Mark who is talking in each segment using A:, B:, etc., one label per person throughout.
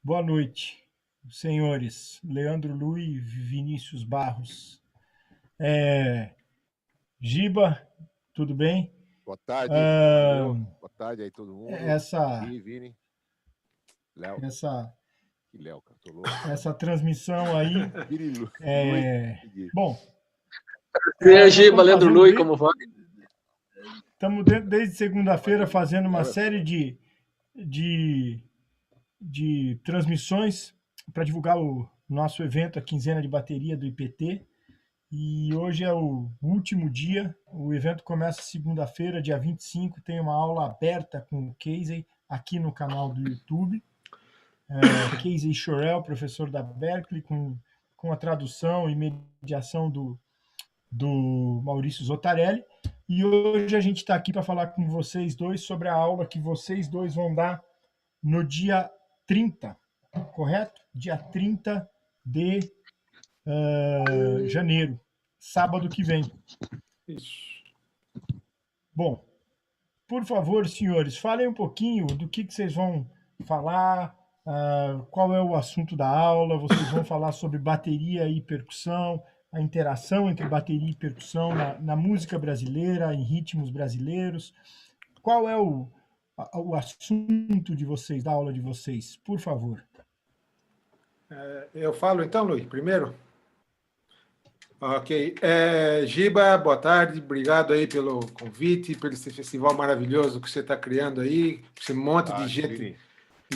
A: Boa noite, senhores Leandro Lu e Vinícius Barros. Giba, tudo bem?
B: Boa tarde,
A: Ah,
B: Lu. Boa tarde aí todo mundo.
A: essa,
B: Gui, Vini, Léo.
A: essa,
B: Que Léo, cara, tô louco.
A: essa transmissão aí,
B: Vini, Lu e Gui.
A: bom,
C: E aí,
A: nós
C: Giba,
A: estamos
C: Leandro
A: fazendo,
C: Lui, como vai?
A: desde segunda-feira fazendo uma série de, de transmissões para divulgar o nosso evento, a quinzena de bateria do IPT. E hoje é o último dia. O evento começa segunda-feira, dia 25. Tem uma aula aberta com o Casey aqui no canal do YouTube. Casey Chorel, professor da Berkeley, com a tradução e mediação do Maurício Zotarelli. E hoje a gente está aqui para falar com vocês dois sobre a aula que vocês dois vão dar no dia 30, correto? Dia 30 de janeiro, sábado que vem.
C: Isso.
A: Bom, por favor, senhores, falem um pouquinho do que vocês vão falar, qual é o assunto da aula. Vocês vão falar sobre bateria e percussão, a interação entre bateria e percussão na música brasileira, em ritmos brasileiros. Qual é o assunto de vocês, da aula de vocês? Por favor.
D: Eu falo então, Luiz, primeiro? Ok. Giba, boa tarde, obrigado aí pelo convite, pelo esse festival maravilhoso que você está criando aí, esse monte de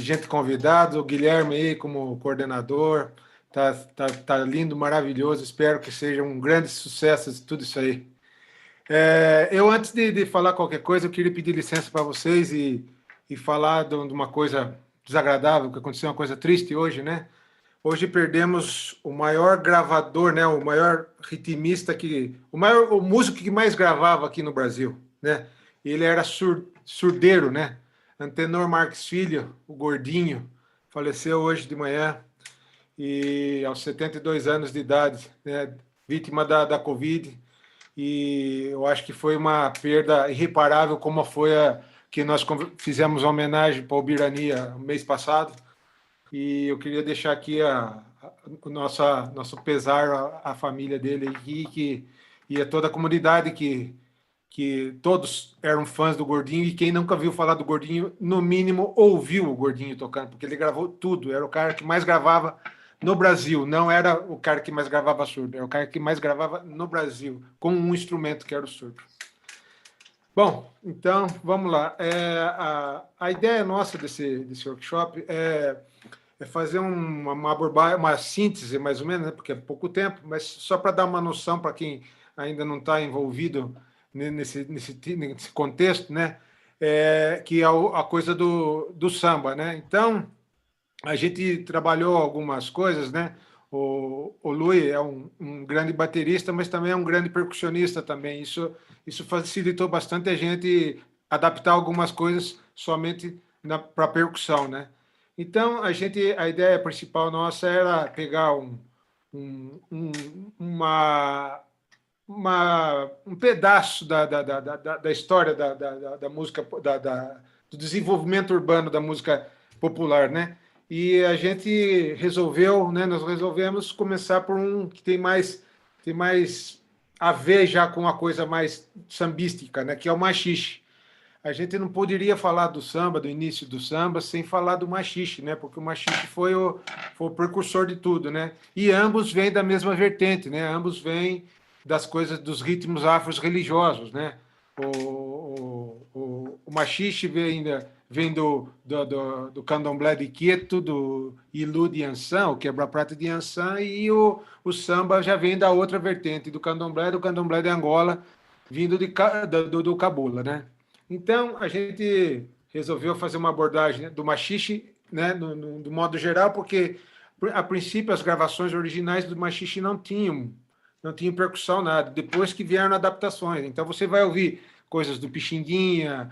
D: gente convidada, o Guilherme aí como coordenador, tá lindo, maravilhoso, espero que seja um grande sucesso tudo isso aí. Eu, antes de falar qualquer coisa, eu queria pedir licença para vocês e falar de uma coisa desagradável, que aconteceu, uma coisa triste hoje, né? Hoje perdemos o maior gravador, né? O maior ritmista o músico que mais gravava aqui no Brasil, né? Ele era surdeiro, né? Antenor Marques Filho, o gordinho, faleceu hoje de manhã e aos 72 anos de idade, né? Vítima da Covid. E eu acho que foi uma perda irreparável, como foi a que nós fizemos uma homenagem para o Birania no mês passado. E eu queria deixar aqui o nosso pesar à família dele aqui, e a toda a comunidade que todos eram fãs do Gordinho, e quem nunca viu falar do Gordinho, no mínimo ouviu o Gordinho tocando, porque ele gravou tudo, era o cara que mais gravava no Brasil, não era o cara que mais gravava surdo, era o cara que mais gravava no Brasil, com um instrumento que era o surdo. Bom, então, vamos lá. A ideia nossa desse workshop é fazer uma síntese, mais ou menos, né, porque é pouco tempo, mas só para dar uma noção para quem ainda não está envolvido nesse contexto, né, que é a coisa do samba, né? Então, a gente trabalhou algumas coisas, né? O Lui é um grande baterista, mas também é um grande percussionista também. Isso facilitou bastante a gente adaptar algumas coisas somente para percussão, né? Então, a ideia principal nossa era pegar um pedaço da história da música, do desenvolvimento urbano da música popular, né? E a gente resolveu, né? Nós resolvemos começar por um que tem mais a ver já com uma coisa mais sambística, né? Que é o machixe. A gente não poderia falar do samba, do início do samba, sem falar do machixe, né? Porque o machixe foi o precursor de tudo, né? E ambos vêm da mesma vertente, né? Ambos vêm das coisas, dos ritmos afro-religiosos, né? O machixe vem do candomblé de Queto, do Ilu de Ançã, o quebra-prata de Ançã, e o samba já vem da outra vertente, do candomblé de Angola, vindo do cabula, né? Então, a gente resolveu fazer uma abordagem do machixe, né, do modo geral, porque, a princípio, as gravações originais do machixe não tinham percussão, nada. Depois que vieram adaptações. Então, você vai ouvir coisas do Pixinguinha,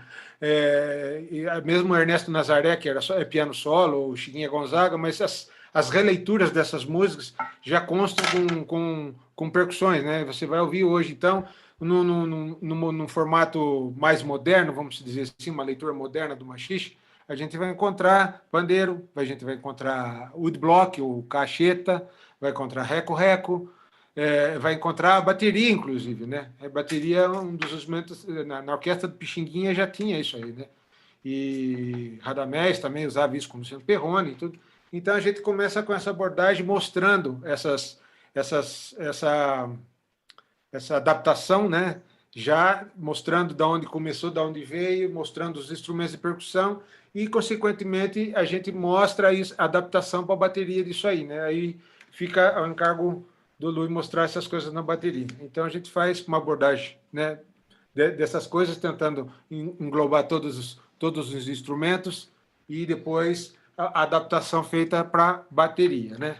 D: mesmo Ernesto Nazaré, que era piano solo, ou Chiquinha Gonzaga, mas as releituras dessas músicas já constam com percussões, né? Você vai ouvir hoje, então, num formato mais moderno, vamos dizer assim, uma leitura moderna do machixe, a gente vai encontrar pandeiro, a gente vai encontrar woodblock, ou cacheta, vai encontrar reco-reco, vai encontrar bateria, inclusive, né? A bateria é um dos instrumentos, na orquestra do Pixinguinha já tinha isso aí, né? E Radamés também usava isso como sendo Perrone e tudo. Então a gente começa com essa abordagem mostrando essa adaptação, né? Já mostrando de onde começou, de onde veio, mostrando os instrumentos de percussão e, consequentemente, a gente mostra a adaptação para a bateria disso aí, né? Aí fica ao encargo do Luiz mostrar essas coisas na bateria. Então, a gente faz uma abordagem, né, dessas coisas, tentando englobar todos os instrumentos e depois a adaptação feita para bateria, né?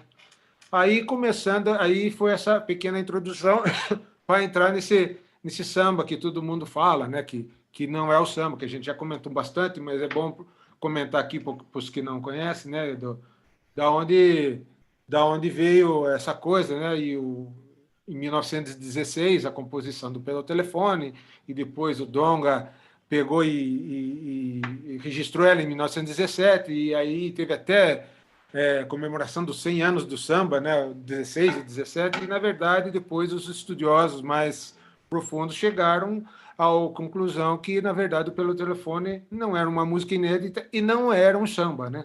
D: Aí, aí foi essa pequena introdução para entrar nesse samba que todo mundo fala, né? Que não é o samba, que a gente já comentou bastante, mas é bom comentar aqui para os que não conhecem, né? Da onde veio essa coisa, né? Em 1916, a composição do Pelo Telefone, e depois o Donga pegou e registrou ela em 1917, e aí teve até comemoração dos 100 anos do samba, né? 16 e 17, e, na verdade, depois os estudiosos mais profundos chegaram à conclusão que, na verdade, o Pelo Telefone não era uma música inédita e não era um samba, né?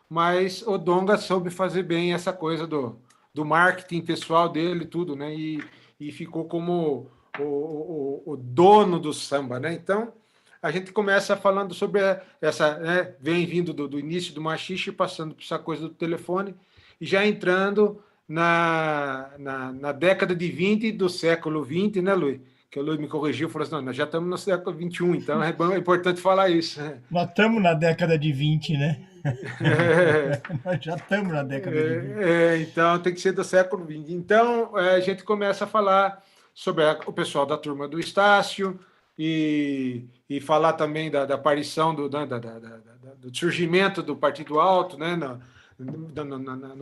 D: Mas o Donga soube fazer bem essa coisa do marketing pessoal dele, tudo, né? E ficou como o dono do samba, né? Então, a gente começa falando sobre essa, né? Vem vindo do início do machixe, passando por essa coisa do telefone, e já entrando na década de 20 do século 20, né, Luiz? Que o Luiz me corrigiu, falou assim, não, nós já estamos no século 21, então é importante falar isso.
A: Nós estamos na década de 20, né? Nós já estamos na década de 20.
D: Então, tem que ser do século 20. Então, a gente começa a falar sobre o pessoal da turma do Estácio e falar também da aparição do surgimento do Partido Alto, né, no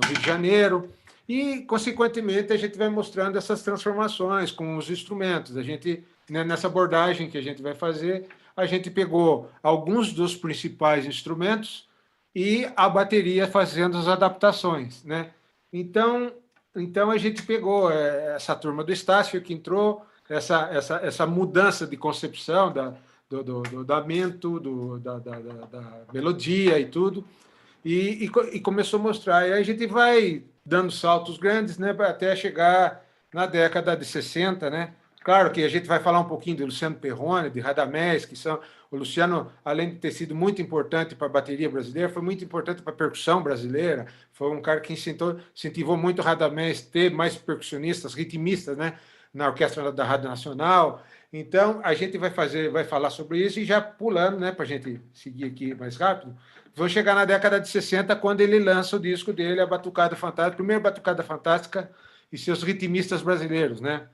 D: Rio de Janeiro. E, consequentemente, a gente vai mostrando essas transformações com os instrumentos. A gente, né, nessa abordagem que a gente vai fazer, a gente pegou alguns dos principais instrumentos e a bateria fazendo as adaptações, né? Então a gente pegou essa turma do Estácio que entrou, essa mudança de concepção do andamento, da melodia e tudo, e começou a mostrar. E aí a gente vai dando saltos grandes, né, até chegar na década de 60, né? Claro que a gente vai falar um pouquinho de Luciano Perrone, de Radamés, que são... O Luciano, além de ter sido muito importante para a bateria brasileira, foi muito importante para a percussão brasileira, foi um cara que incentivou muito o Radamés ter mais percussionistas, ritmistas, né, na orquestra da Rádio Nacional. Então, a gente vai falar sobre isso e já pulando, né, para a gente seguir aqui mais rápido, vamos chegar na década de 60, quando ele lança o disco dele, a Batucada Fantástica, a primeira Batucada Fantástica e seus ritmistas brasileiros, né?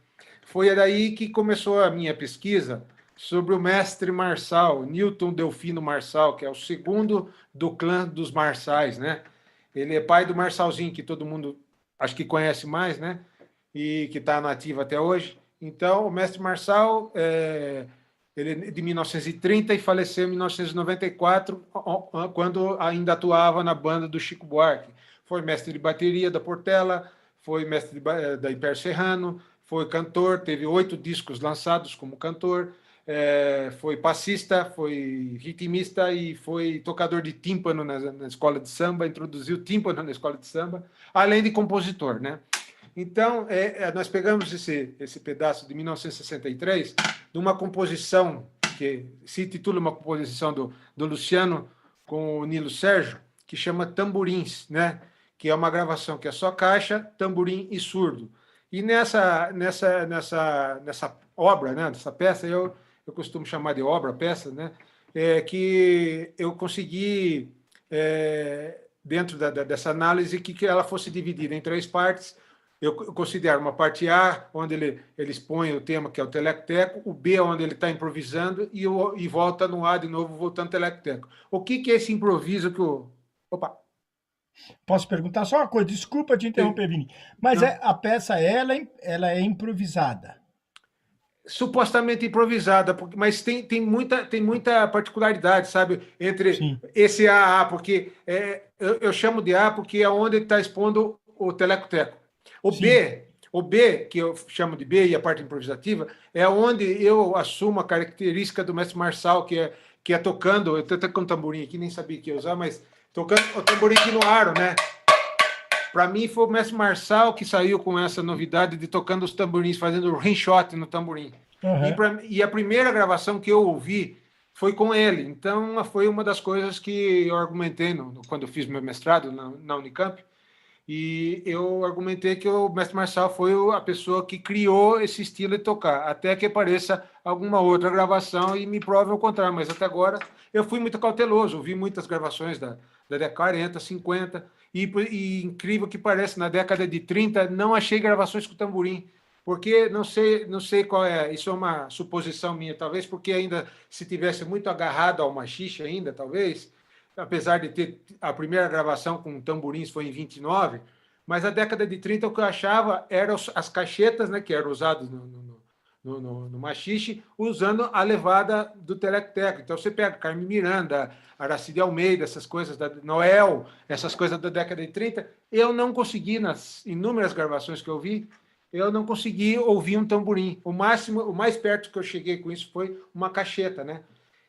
D: Foi daí que começou a minha pesquisa sobre o mestre Marçal, Newton Delfino Marçal, que é o segundo do clã dos Marçais, né? Ele é pai do Marçalzinho, que todo mundo acho que conhece mais, né? E que está nativo até hoje. Então, o mestre Marçal, ele é de 1930 e faleceu em 1994, quando ainda atuava na banda do Chico Buarque. Foi mestre de bateria da Portela, foi mestre da Império Serrano, foi cantor, teve 8 discos lançados como cantor, foi passista, foi ritmista e foi tocador de tímpano na escola de samba, introduziu tímpano na escola de samba, além de compositor, né? Então, nós pegamos esse pedaço de 1963, de uma composição que se titula uma composição do Luciano com o Nilo Sérgio, que chama Tamborins, né? Que é uma gravação que é só caixa, tamborim e surdo. E nessa obra, né, nessa peça, eu costumo chamar de obra, peça, né, que eu consegui, dentro dessa análise, que ela fosse dividida em 3 partes. Eu considero uma parte A, onde ele expõe o tema, que é o telecteco, o B, onde ele está improvisando, e volta no A de novo, voltando ao telecteco. O que é esse improviso que o... Opa!
A: Posso perguntar só uma coisa? Desculpa te interromper, Vini. Mas a peça, ela é improvisada.
D: supostamente improvisada, mas tem muita particularidade, sabe, entre
A: Sim.
D: esse AA, porque eu chamo de A porque é onde está expondo o teleco-teco. O B, que eu chamo de B, e a parte improvisativa, é onde eu assumo a característica do mestre Marçal, que é tocando, eu estou até com um tamborim aqui, nem sabia que ia usar, mas tocando o tamborim aqui no aro, né? Para mim, foi o mestre Marçal que saiu com essa novidade de tocando os tamborins, fazendo rinshot no tamborim.
A: Uhum.
D: E a primeira gravação que eu ouvi foi com ele. Então, foi uma das coisas que eu argumentei quando eu fiz meu mestrado na Unicamp. E eu argumentei que o mestre Marçal foi a pessoa que criou esse estilo de tocar, até que apareça alguma outra gravação e me prove o contrário. Mas até agora eu fui muito cauteloso, ouvi muitas gravações da década 40, 50, e incrível que pareça, na década de 30 não achei gravações com tamborim, porque não sei qual é, isso é uma suposição minha, talvez porque ainda se tivesse muito agarrado ao machixe ainda, talvez, apesar de ter a primeira gravação com tamborins foi em 29, mas a década de 30 o que eu achava eram as caixetas, né, que eram usadas no machixe, usando a levada do teleco-teco. Então você pega Carmen Miranda, Aracide Almeida, essas coisas da Noel, essas coisas da década de 30, eu não consegui, nas inúmeras gravações que eu vi, eu não consegui ouvir um tamborim. O mais perto que eu cheguei com isso foi uma caixeta, né?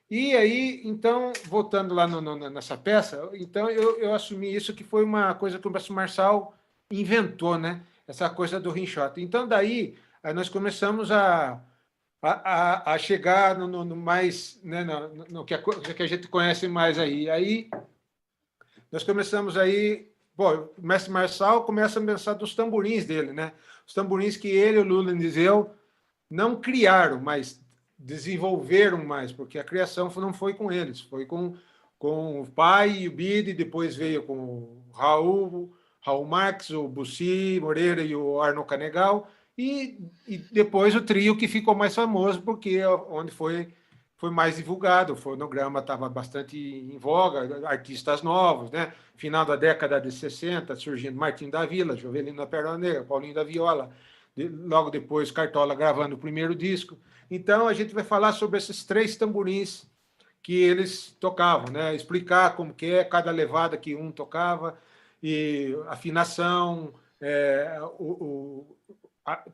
D: E aí, então, voltando lá nessa peça, então eu assumi isso que foi uma coisa que o mestre Marçal inventou, né? Essa coisa do rinshot. Então, daí, aí nós começamos a chegar no mais, né, no que a gente conhece mais aí. Aí, nós começamos aí... Bom, o mestre Marçal começa a pensar dos tamborins dele, né? Os tamborins que ele, o Lula Niseu, não criaram, mas desenvolveram mais, porque a criação não foi com eles, foi com o pai e o Bide, depois veio com o Raul Marx, o Bussi Moreira e o Arno Canegal, e depois o trio que ficou mais famoso, porque é onde foi mais divulgado, o fonograma estava bastante em voga, artistas novos, né? Final da década de 60, surgindo Martim da Vila, Jovelino da Pérola Negra, Paulinho da Viola, logo depois Cartola gravando o primeiro disco. Então, a gente vai falar sobre esses 3 tamborins que eles tocavam, né? Explicar como que é cada levada que um tocava, e afinação, o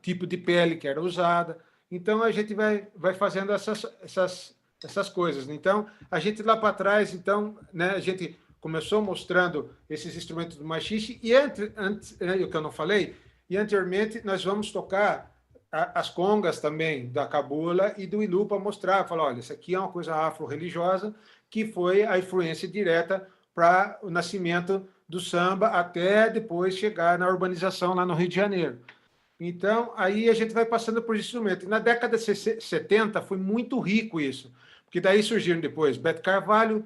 D: tipo de pele que era usada. Então, a gente vai fazendo essas coisas. Então, a gente lá para trás, então, né, a gente começou mostrando esses instrumentos do machixe, e antes, o que eu não falei, e anteriormente nós vamos tocar as congas também da cabula e do ilu para mostrar, falar, olha, isso aqui é uma coisa afro-religiosa que foi a influência direta para o nascimento do samba até depois chegar na urbanização lá no Rio de Janeiro. Então, aí a gente vai passando por instrumento. E na década de 70 foi muito rico isso, porque daí surgiram depois Beto Carvalho,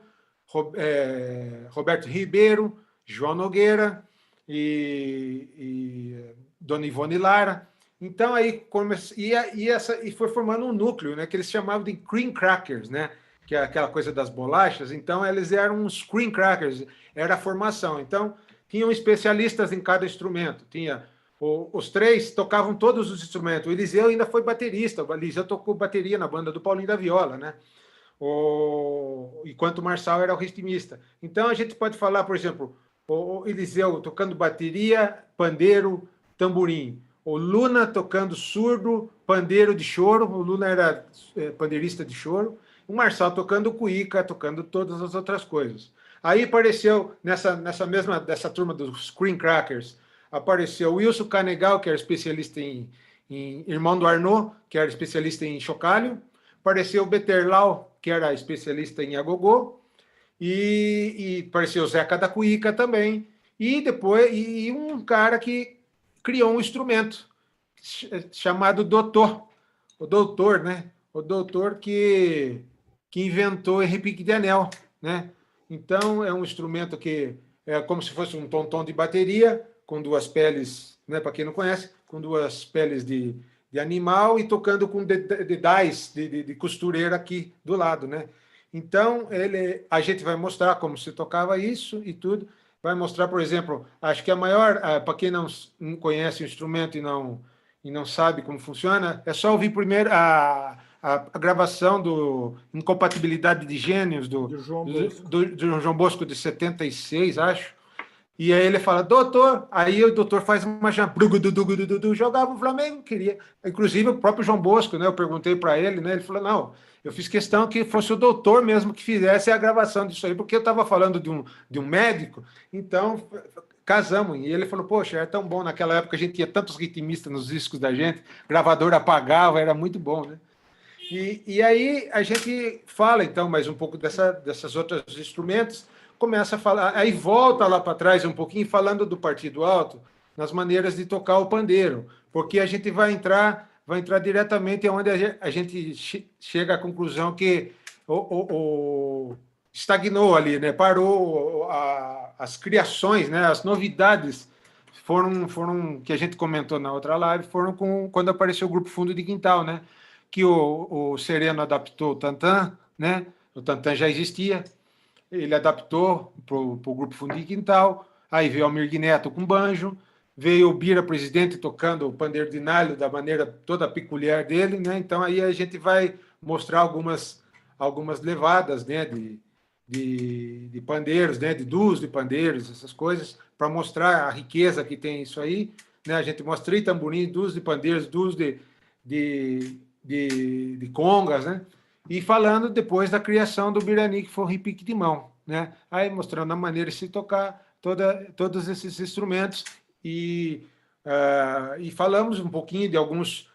D: Roberto Ribeiro, João Nogueira e Dona Ivone Lara. Então, aí foi formando um núcleo, né, que eles chamavam de cream crackers, né, que é aquela coisa das bolachas. Então, eles eram uns cream crackers, era a formação. Então, tinham especialistas em cada instrumento. Tinha os 3 tocavam todos os instrumentos. O Eliseu ainda foi baterista. O Eliseu tocou bateria na banda do Paulinho da Viola, né? Enquanto o Marçal era o ritmista. Então, a gente pode falar, por exemplo, o Eliseu tocando bateria, pandeiro, tamborim. O Luna tocando surdo, pandeiro de choro. O Luna era pandeirista de choro. O Marçal tocando cuíca, tocando todas as outras coisas. Aí apareceu, dessa turma dos Cream Crackers, apareceu o Wilson Canegal, que era especialista em irmão do Arnaud, que era especialista em chocalho. Apareceu o Beterlau, que era especialista em agogô. E apareceu o Zeca da Cuíca também. E depois um cara que criou um instrumento chamado doutor. O doutor, né? O doutor que inventou repique de anel, né? Então, é um instrumento que é como se fosse um tom-tom de bateria, com 2 peles, né? Para quem não conhece, com 2 peles de animal e tocando com dedais de costureira aqui do lado, né? Então, a gente vai mostrar como se tocava isso e tudo. Vai mostrar, por exemplo, acho que a maior, para quem não conhece o instrumento e não sabe como funciona, é só ouvir primeiro a gravação do Incompatibilidade de Gênios do João Bosco de 76, acho. E aí ele fala, doutor, aí o doutor faz uma jogava o Flamengo, queria. Inclusive o próprio João Bosco, né? Eu perguntei para ele, né? Ele falou, não, eu fiz questão que fosse o doutor mesmo que fizesse a gravação disso aí, porque eu estava falando de um médico, então casamos. E ele falou, poxa, é tão bom, naquela época a gente tinha tantos ritmistas nos discos da gente, gravador apagava, era muito bom, né? E aí a gente fala, então, mais um pouco dessas outros instrumentos, começa a falar, aí volta lá para trás um pouquinho, falando do Partido Alto, nas maneiras de tocar o pandeiro, porque a gente vai entrar diretamente onde a gente chega à conclusão que estagnou ali, né? Parou as criações, né? As novidades foram que a gente comentou na outra live, foram quando apareceu o Grupo Fundo de Quintal, né? Que o Sereno adaptou o tantã, né? O tantã já existia, ele adaptou para o Grupo Fundo de Quintal, aí veio o Almir Neto com banjo, veio o Bira Presidente tocando o pandeiro de nalho da maneira toda peculiar dele, né? Então aí a gente vai mostrar algumas levadas, né? De pandeiros, né? De duos de pandeiros, essas coisas, para mostrar a riqueza que tem isso aí, né? A gente mostra tamborim, duos de pandeiros, duos de congas, né? E falando depois da criação do Birani, que foi o repique de mão, né? Aí mostrando a maneira de se tocar todos esses instrumentos e falamos um pouquinho de alguns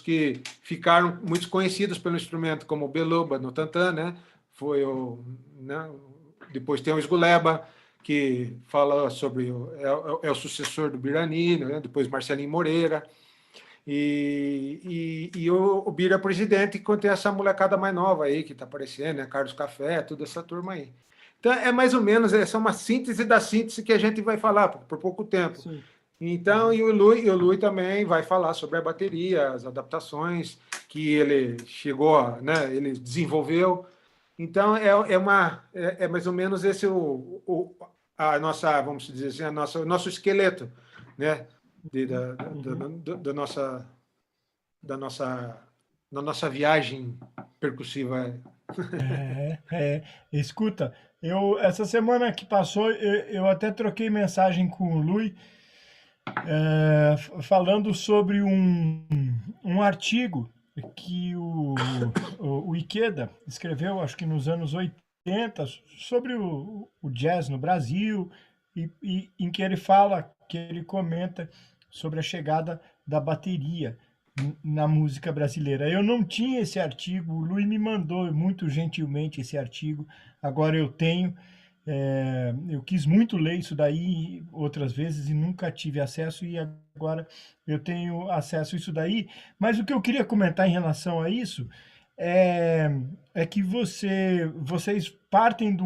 D: que ficaram muito conhecidos pelo instrumento, como o Beloba no tantã, né? Né? Depois tem o Esguleba, que fala sobre é o sucessor do Birani, né? Depois Marcelinho Moreira. E o Bira Presidente, que tem essa molecada mais nova aí, que está aparecendo, né? Carlos Café, toda essa turma aí. Então, é mais ou menos, essa é uma síntese da síntese que a gente vai falar por pouco tempo. Sim. Então, e o Lui também vai falar sobre a bateria, as adaptações que ele chegou, né? Ele desenvolveu. Então, é mais ou menos esse a nossa, vamos dizer assim, o nosso esqueleto, né? Da nossa viagem percussiva.
A: Escuta, essa semana que passou, eu até troquei mensagem com o Lui, falando sobre um artigo que o Ikeda escreveu, acho que nos anos 80, sobre o jazz no Brasil, e em que ele comenta sobre a chegada da bateria na música brasileira. Eu não tinha esse artigo, o Lui me mandou muito gentilmente esse artigo, agora eu tenho. Eu quis muito ler isso daí outras vezes e nunca tive acesso, e agora eu tenho acesso a isso daí. Mas o que eu queria comentar em relação a isso é que vocês partem de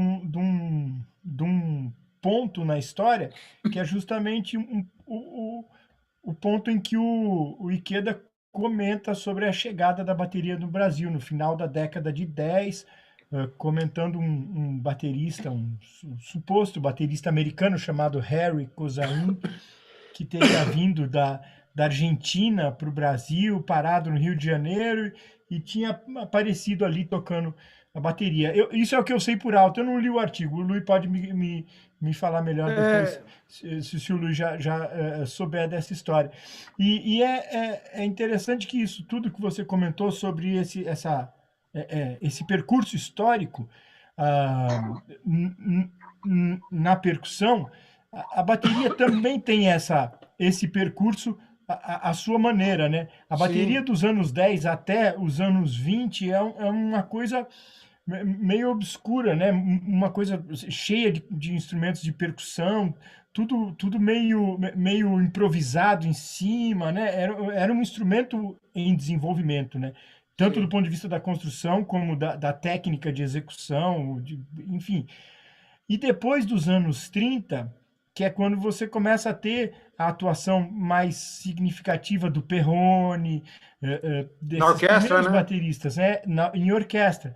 A: um ponto na história que é justamente o ponto em que o Ikeda comenta sobre a chegada da bateria no Brasil, no final da década de 10, comentando um baterista, um suposto baterista americano chamado Harry Cozain, que teria vindo da Argentina para o Brasil, parado no Rio de Janeiro, e tinha aparecido ali tocando a bateria. Isso é o que eu sei por alto, eu não li o artigo, o Lui pode me falar melhor depois, se o Lui já souber dessa história. E é interessante que isso tudo que você comentou sobre esse percurso histórico na percussão, a bateria também tem esse percurso à sua maneira, né? A bateria dos anos 10 até os anos 20 é uma coisa meio obscura, né? Uma coisa cheia de instrumentos de percussão, tudo meio improvisado em cima, né? Era um instrumento em desenvolvimento, né? Tanto do ponto de vista da construção, como da técnica de execução, enfim. E depois dos anos 30, que é quando você começa a ter a atuação mais significativa do Perrone, desses
D: na orquestra, né?
A: bateristas, em orquestra.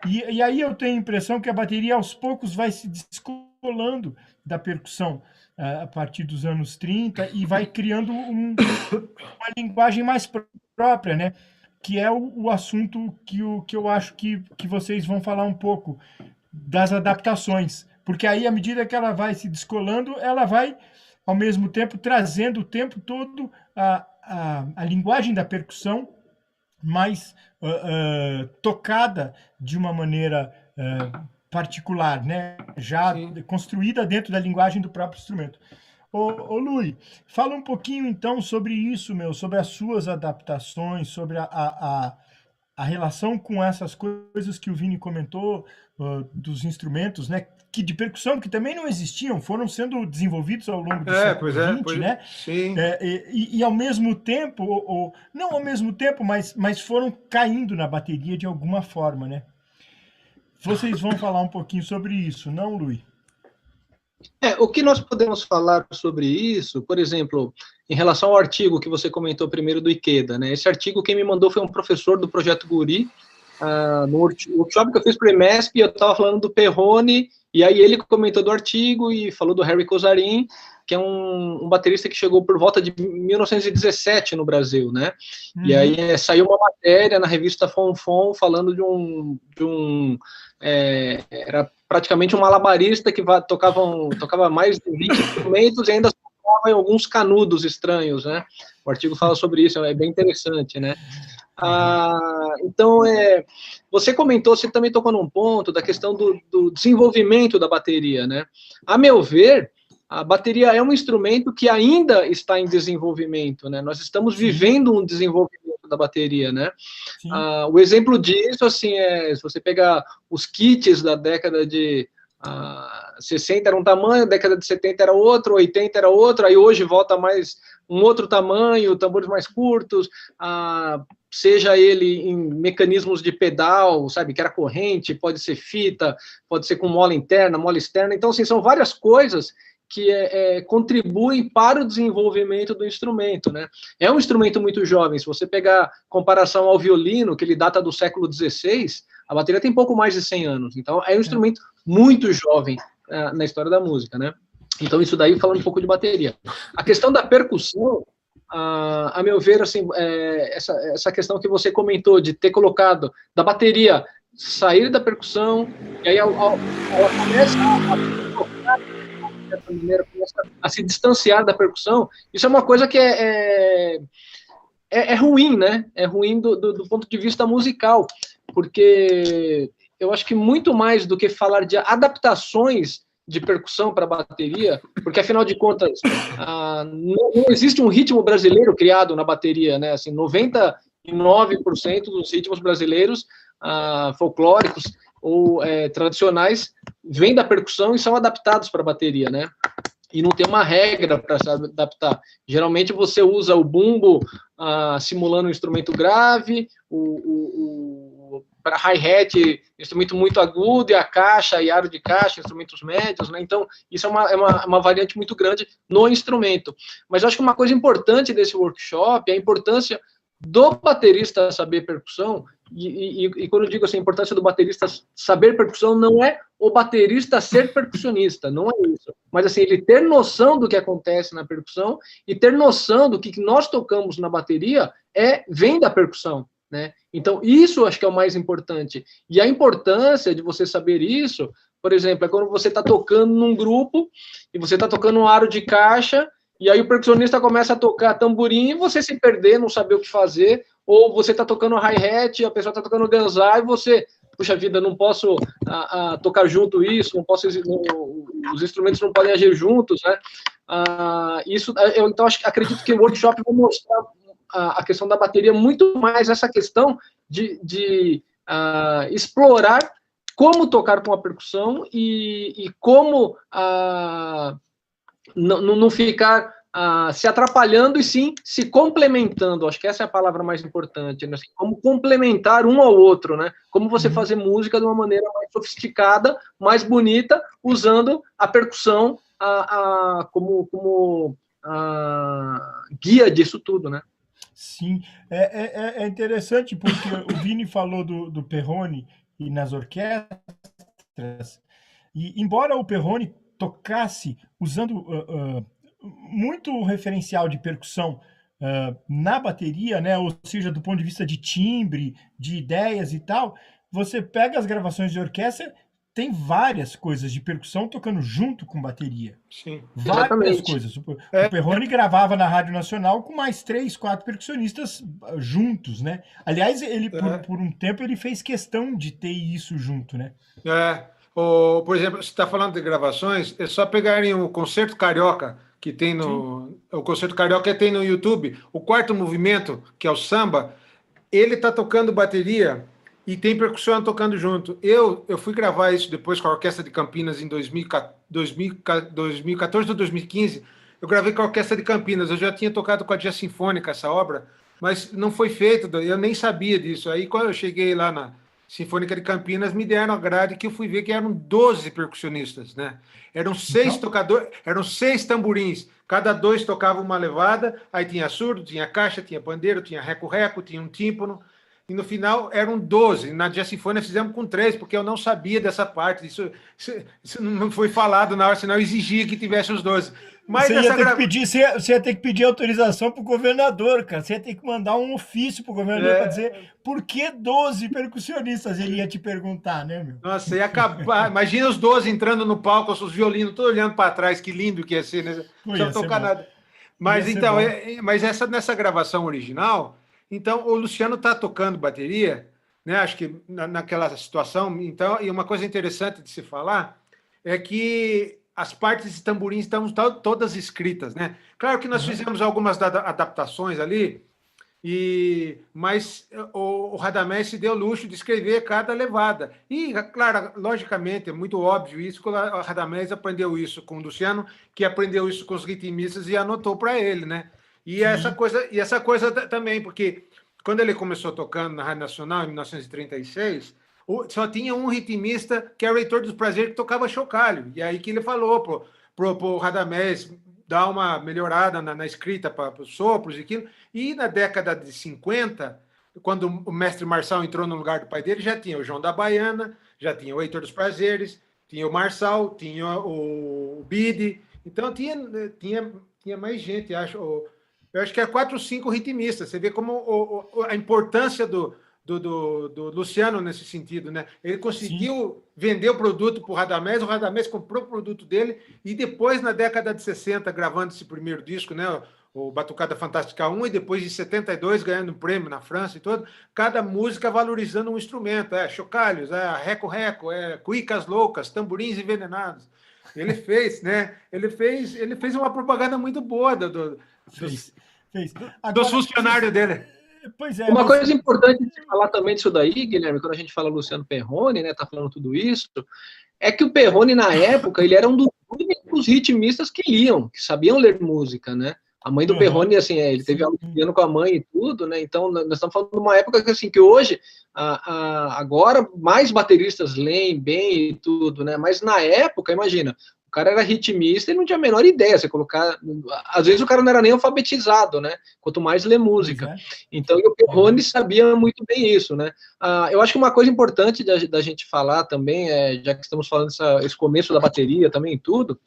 A: E aí eu tenho a impressão que a bateria, aos poucos, vai se descolando da percussão a partir dos anos 30 e vai criando uma linguagem mais própria, né? Que é o assunto que eu acho que vocês vão falar um pouco das adaptações. Porque aí, à medida que ela vai se descolando, ela vai, ao mesmo tempo, trazendo o tempo todo a linguagem da percussão mais tocada de uma maneira particular, né? Já construída dentro da linguagem do próprio instrumento. Ô Luiz, fala um pouquinho então sobre isso, sobre as suas adaptações, sobre a relação com essas coisas que o Vini comentou, dos instrumentos, né? Que de percussão, que também não existiam, foram sendo desenvolvidos ao longo do século XX, né?
D: Sim.
A: E ao mesmo tempo, não ao mesmo tempo, mas foram caindo na bateria de alguma forma, né? Vocês vão falar um pouquinho sobre isso, não, Luiz?
C: O que nós podemos falar sobre isso, por exemplo, em relação ao artigo que você comentou primeiro do Ikeda, né? Esse artigo quem me mandou foi um professor do Projeto Guri, no workshop que eu fiz para o EMESP, eu estava falando do Perrone, e aí ele comentou do artigo e falou do Harry Kozarin, que é um baterista que chegou por volta de 1917 no Brasil, né? E aí saiu uma matéria na revista Fonfon falando de um era praticamente um malabarista que tocava mais de 20 instrumentos e ainda tocava em alguns canudos estranhos, né? O artigo fala sobre isso, é bem interessante, né? Então, você comentou, você também tocou num ponto da questão do desenvolvimento da bateria, né? A meu ver, a bateria é um instrumento que ainda está em desenvolvimento, né? Nós estamos vivendo um desenvolvimento da bateria, né? O exemplo disso, assim, se você pegar os kits da década de 60 era um tamanho, década de 70 era outro, 80 era outro, aí hoje volta mais um outro tamanho, tambores mais curtos, seja ele em mecanismos de pedal, sabe, que era corrente, pode ser fita, pode ser com mola interna, mola externa, então, assim, são várias coisas que contribuem para o desenvolvimento do instrumento, né? É um instrumento muito jovem, se você pegar comparação ao violino, que ele data do século XVI, a bateria tem pouco mais de 100 anos, então é um instrumento muito jovem na história da música, né? Então isso daí falando um pouco de bateria. A questão da percussão, a meu ver, assim, essa questão que você comentou de ter colocado da bateria sair da percussão, e aí ela começa a tocar de certa maneira, começa a se distanciar da percussão, isso é uma coisa que é ruim, né? É ruim do ponto de vista musical, porque eu acho que muito mais do que falar de adaptações de percussão para bateria, porque afinal de contas não existe um ritmo brasileiro criado na bateria, né? Assim, 99% dos ritmos brasileiros folclóricos ou tradicionais vêm da percussão e são adaptados para a bateria, né? E não tem uma regra para se adaptar. Geralmente você usa o bumbo simulando um instrumento grave, para hi-hat, instrumento muito agudo, e a caixa, e aro de caixa, instrumentos médios, né? Então, isso é uma variante muito grande no instrumento. Mas eu acho que uma coisa importante desse workshop é a importância do baterista saber percussão, e quando eu digo assim, a importância do baterista saber percussão, não é o baterista ser percussionista, não é isso. Mas assim, ele ter noção do que acontece na percussão e ter noção do que nós tocamos na bateria vem da percussão, né? Então, isso eu acho que é o mais importante. E a importância de você saber isso, por exemplo, é quando você está tocando num grupo e você está tocando um aro de caixa, e aí o percussionista começa a tocar tamborim e você se perder, não saber o que fazer, ou você está tocando hi-hat, a pessoa está tocando ganzá e você, puxa vida, não posso tocar junto isso, não posso, os instrumentos não podem agir juntos, né? Eu então acredito que o workshop vai mostrar a questão da bateria muito mais essa questão de explorar como tocar com a percussão e como não ficar se atrapalhando e sim se complementando. Acho que essa é a palavra mais importante, né? Como complementar um ao outro, né? Como você fazer música de uma maneira mais sofisticada, mais bonita, usando a percussão como guia disso tudo, né?
A: Sim, é interessante porque o Vini falou do Perrone e nas orquestras, e embora o Perrone tocasse usando muito referencial de percussão na bateria, né? Ou seja, do ponto de vista de timbre, de ideias e tal, você pega as gravações de orquestra, tem várias coisas de percussão tocando junto com bateria.
D: Sim.
A: Várias
C: Exatamente.
A: coisas. O Perrone gravava na Rádio Nacional com mais 3, 4 percussionistas juntos, né? Aliás, ele por um tempo ele fez questão de ter isso junto, né?
D: Por exemplo, você está falando de gravações, é só pegarem o Concerto Carioca, que tem o Concerto Carioca tem no YouTube, o quarto movimento, que é o samba, ele está tocando bateria e tem percussão tocando junto. Eu fui gravar isso depois com a Orquestra de Campinas em 2014 ou 2015. Eu gravei com a Orquestra de Campinas. Eu já tinha tocado com a Dia Sinfônica essa obra, mas não foi feito. Eu nem sabia disso. Aí, quando eu cheguei lá na Sinfônica de Campinas, me deram a grade que eu fui ver que eram 12 percussionistas, né? Eram 6 tocadores, eram 6 tamborins. Cada 2 tocavam uma levada. Aí tinha surdo, tinha caixa, tinha pandeiro, tinha reco-reco, tinha um tímpano. E no final eram 12. Na Dia Sinfônica fizemos com 3, porque eu não sabia dessa parte. Isso não foi falado na hora, senão eu exigia que tivesse os 12. Mas
A: você ia ter que pedir autorização para o governador, cara. Você ia ter que mandar um ofício para o governador para dizer por que 12 percussionistas, ele ia te perguntar, né, meu?
D: Nossa, ia acabar. Imagina os 12 entrando no palco com os violinos, todos olhando para trás, que lindo que ia ser, né? Não tocar nada. Mas então, nessa gravação original, então o Luciano está tocando bateria, né? Acho que naquela situação. Então, e uma coisa interessante de se falar é que as partes de tamborins estão todas escritas, né? Claro que nós fizemos algumas adaptações ali, mas o Radamés se deu o luxo de escrever cada levada. E, claro, logicamente, é muito óbvio isso, que o Radamés aprendeu isso com o Luciano, que aprendeu isso com os ritmistas e anotou para ele, né? E essa coisa também, porque quando ele começou tocando na Rádio Nacional, em 1936... só tinha um ritmista, que era o Heitor dos Prazeres, que tocava chocalho. E aí que ele falou pro Radamés dar uma melhorada na escrita para os sopros e aquilo. E na década de 50, quando o mestre Marçal entrou no lugar do pai dele, já tinha o João da Baiana, já tinha o Heitor dos Prazeres, tinha o Marçal, tinha o Bide. Então tinha mais gente, acho. Eu acho que é 4 ou 5 ritmistas. Você vê como a importância do Luciano nesse sentido, né? Ele conseguiu vender o produto para o Radamés comprou o produto dele, e depois, na década de 60, gravando esse primeiro disco, né? O Batucada Fantástica 1, e depois de 72, ganhando um prêmio na França e tudo, cada música valorizando um instrumento, chocalhos, reco-reco, cuicas loucas, tamborins envenenados. Ele fez, né? Ele fez uma propaganda muito boa dos funcionários dele.
A: Pois é,
C: uma coisa importante de falar também disso daí, Guilherme, quando a gente fala Luciano Perrone, né, tá falando tudo isso, é que o Perrone, na época, ele era um dos únicos ritmistas que liam, que sabiam ler música, né? A mãe do Perrone, assim, ele teve aula de piano com a mãe e tudo, né? Então, nós estamos falando de uma época que, assim, que hoje, agora, mais bateristas leem bem e tudo, né? Mas na época, imagina, o cara era ritmista e não tinha a menor ideia. Você colocar. Às vezes o cara não era nem alfabetizado, né? Quanto mais ler música. Então, o Perrone sabia muito bem isso, né? Eu acho que uma coisa importante da gente falar também, já que estamos falando esse começo da bateria também e tudo,